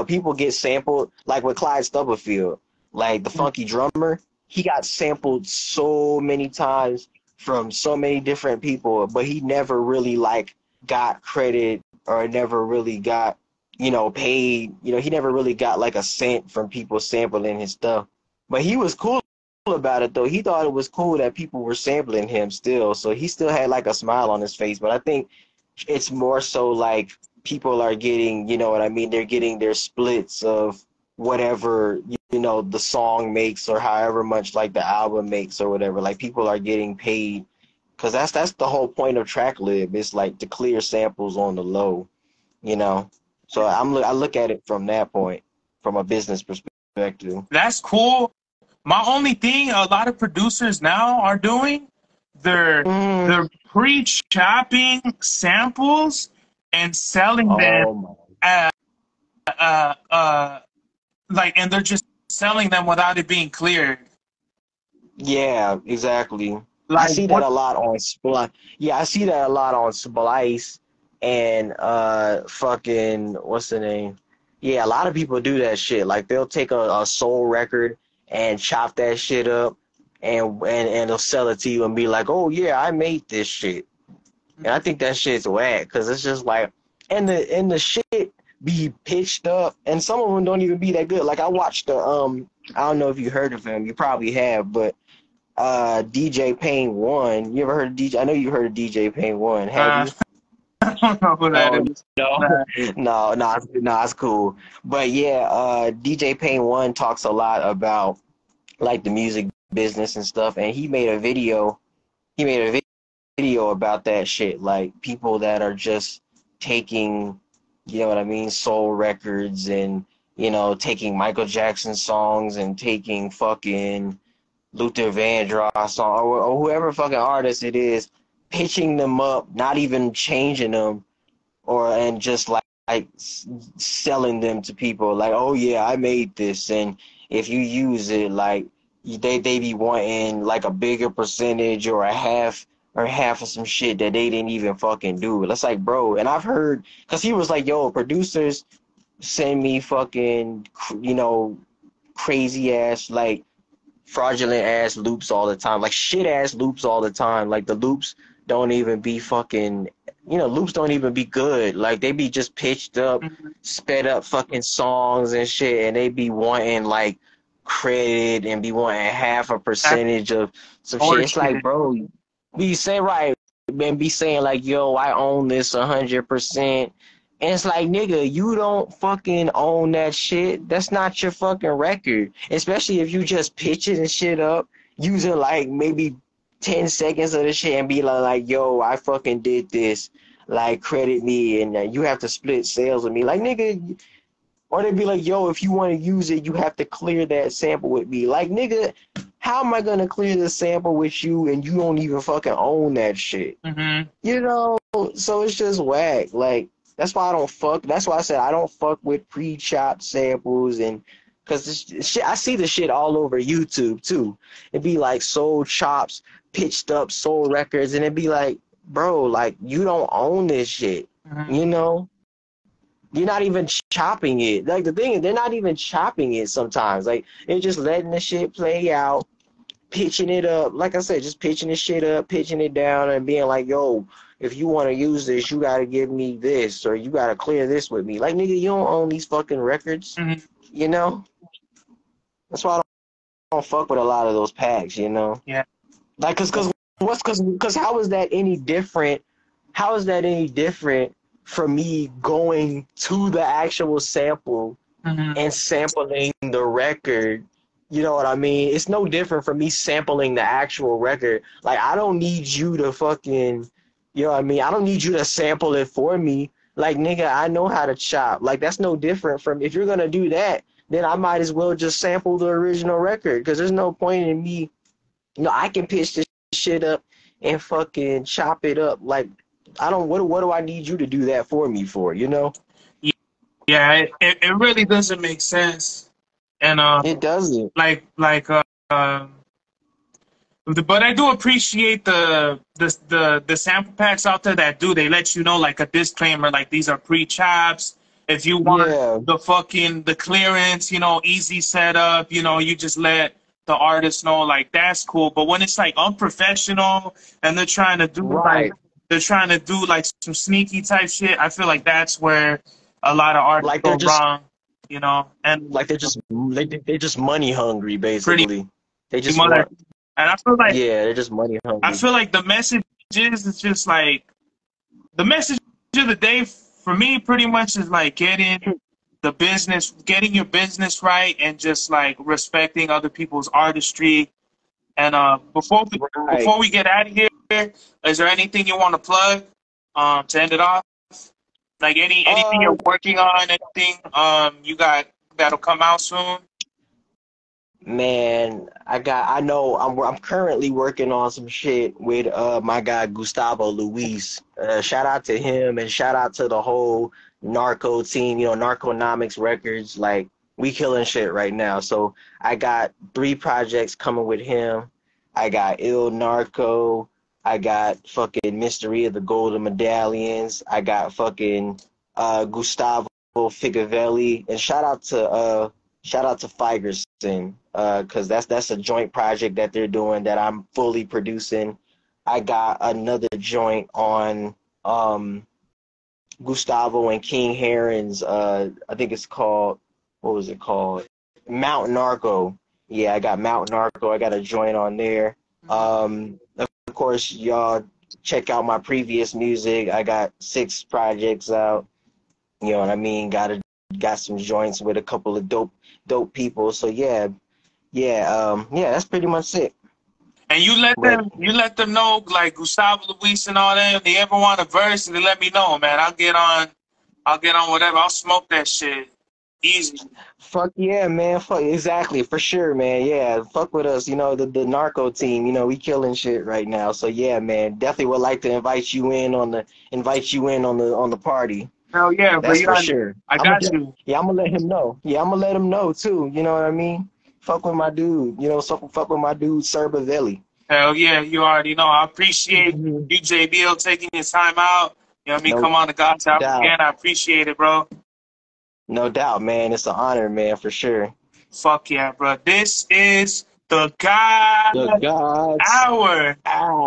people get sampled like with Clyde Stubblefield, like the funky drummer, he got sampled so many times from so many different people, but he never really like got credit or never really got paid. He never really got like a cent from people sampling his stuff, but he was cool about it though. He thought it was cool that people were sampling him still, so he still had like a smile on his face. But I think it's more so like people are getting, you know what I mean? They're getting their splits of whatever, the song makes or however much like the album makes or whatever. Like people are getting paid because that's the whole point of TrackLib. It's like to clear samples on the low, you know? So I look at it from that point, from a business perspective. That's cool. My only thing a lot of producers now are doing, they're pre-chopping samples and selling them and they're just selling them without it being cleared. Yeah, exactly. I Like see that what? a lot on Splice. Yeah, I see that a lot on Splice and fucking what's the name? Yeah, a lot of people do that shit. Like they'll take a soul record and chop that shit up and they'll sell it to you and be like, "Oh yeah, I made this shit." And I think that shit's whack because it's just like and the shit be pitched up and some of them don't even be that good. Like I watched I don't know if you heard of him. You probably have, but DJ Payne 1. You ever heard of DJ? I know you heard of DJ Payne 1. Have you? I don't know who that Oh is. no, Nah. no, it's cool. But yeah, DJ Payne 1 talks a lot about like the music business and stuff, and he made a video. He made a video about that shit, like people that are just taking, you know what I mean, soul records and taking Michael Jackson songs and taking fucking Luther Vandross song or whoever fucking artist it is, pitching them up, not even changing them, and just like selling them to people. Like, oh yeah, I made this, and if you use it, like they be wanting like a bigger percentage or half of some shit that they didn't even fucking do. That's like, bro. And I've heard because he was like, yo, producers send me fucking crazy ass like fraudulent ass loops all the time, like shit ass loops all the time. Like the loops don't even be fucking, loops don't even be good. Like they be just pitched up, sped up fucking songs and shit, and they be wanting like credit and be wanting half a percentage of some shit. It's like, bro, be say right and be saying like, yo, I own this 100%. And it's like, nigga, you don't fucking own that shit. That's not your fucking record. Especially if you just pitch it and shit up using like maybe 10 seconds of the shit and be like, yo, I fucking did this. Like, credit me and you have to split sales with me. Like, nigga, or they'd be like, yo, if you want to use it, you have to clear that sample with me. Like, nigga, how am I going to clear the sample with you and you don't even fucking own that shit? So it's just whack. Like, that's why that's why I said I don't fuck with pre-chopped samples and because this shit, I see the shit all over YouTube too. It'd be like soul chops, pitched up soul records, and it'd be like, bro, like you don't own this shit. You're not even chopping it. Like the thing is, they're not even chopping it sometimes. Like they're just letting the shit play out. pitching it up. Like I said, just pitching this shit up, pitching it down, and being like, yo, if you want to use this, you got to give me this, or you got to clear this with me. Like, nigga, you don't own these fucking records, Mhm. you know? That's why I don't fuck with a lot of those packs, you know? Yeah. Like, cause how is that any different? How is that any different from me going to the actual sample Mhm. and sampling the record? You know what I mean? It's no different from me sampling the actual record. Like, I don't need you to fucking, you know what I mean? I don't need you to sample it for me. Like, nigga, I know how to chop. Like, that's no different from, if you're gonna do that, then I might as well just sample the original record, because there's no point in me, you know, I can pitch this shit up and fucking chop it up. Like, I don't, what do I need you to do that for me for, you know? Yeah, it really doesn't make sense. And It doesn't. um, but I do appreciate the sample packs out there that do. They let you know like a disclaimer, like these are pre-chops. If you want Yeah. the clearance, you know, easy setup, you know, you just let the artist know, like that's cool. But when it's like unprofessional and Right. they're trying to do like some sneaky type shit, I feel like that's where a lot of artists Like go they're just wrong, you know, and like they're just money hungry, pretty basically. They just much. want, And yeah, they're just money I hungry. feel like the message is it's just like the message of the day for me pretty much is like getting your business right, and just like respecting other people's artistry. And Right. before we get out of here, is there anything you want to plug to end it off? Like anything Uh, you're working on, anything you got that'll come out soon? Man, I know I'm currently working on some shit with my guy Gustavo Luis. Shout out to him and shout out to the whole Narco team, you know, Narconomics Records. Like, we killing shit right now. So I got 3 projects coming with him. I got Il Narco, I got fucking Mystery of the Golden Medallions, I got fucking Gustavo Figavelli, and shout out to Figerson, because that's a joint project that they're doing that I'm fully producing. I got another joint on Gustavo and King Heron's, I think it's called, what was it called? Mount Narco. Yeah, I got Mount Narco. I got a joint on there. Of course, y'all check out my previous music. I got 6 projects out. You know what I mean? Got some joints with a couple of dope people. So yeah, that's pretty much it. And But you let them know, like Gustavo Luis and all that. If they ever want a verse, they let me know, man. I'll get on whatever. I'll smoke that shit easy. fuck yeah, man. Fuck exactly, for sure, man. Yeah, fuck with us. You know, the narco team. You know, we killing shit right now. So yeah, man. Definitely would like to invite you in on the party. Hell yeah, bro. That's for sure. I got you. Yeah, I'm gonna let him know. Yeah, I'm gonna let him know too. You know what I mean? Fuck with my dude. You know, fuck with my dude, Serbavelli. Hell yeah, you already know. I appreciate you, JBL, taking your time out. You know what I mean? No Come on to God's Hour doubt. again. I appreciate it, bro. No doubt, man. It's an honor, man, for sure. Fuck yeah, bro. This is the God The God's Hour.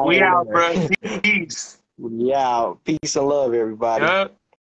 We out, hour. bro. Peace. Yeah. Peace and love, everybody. Yep.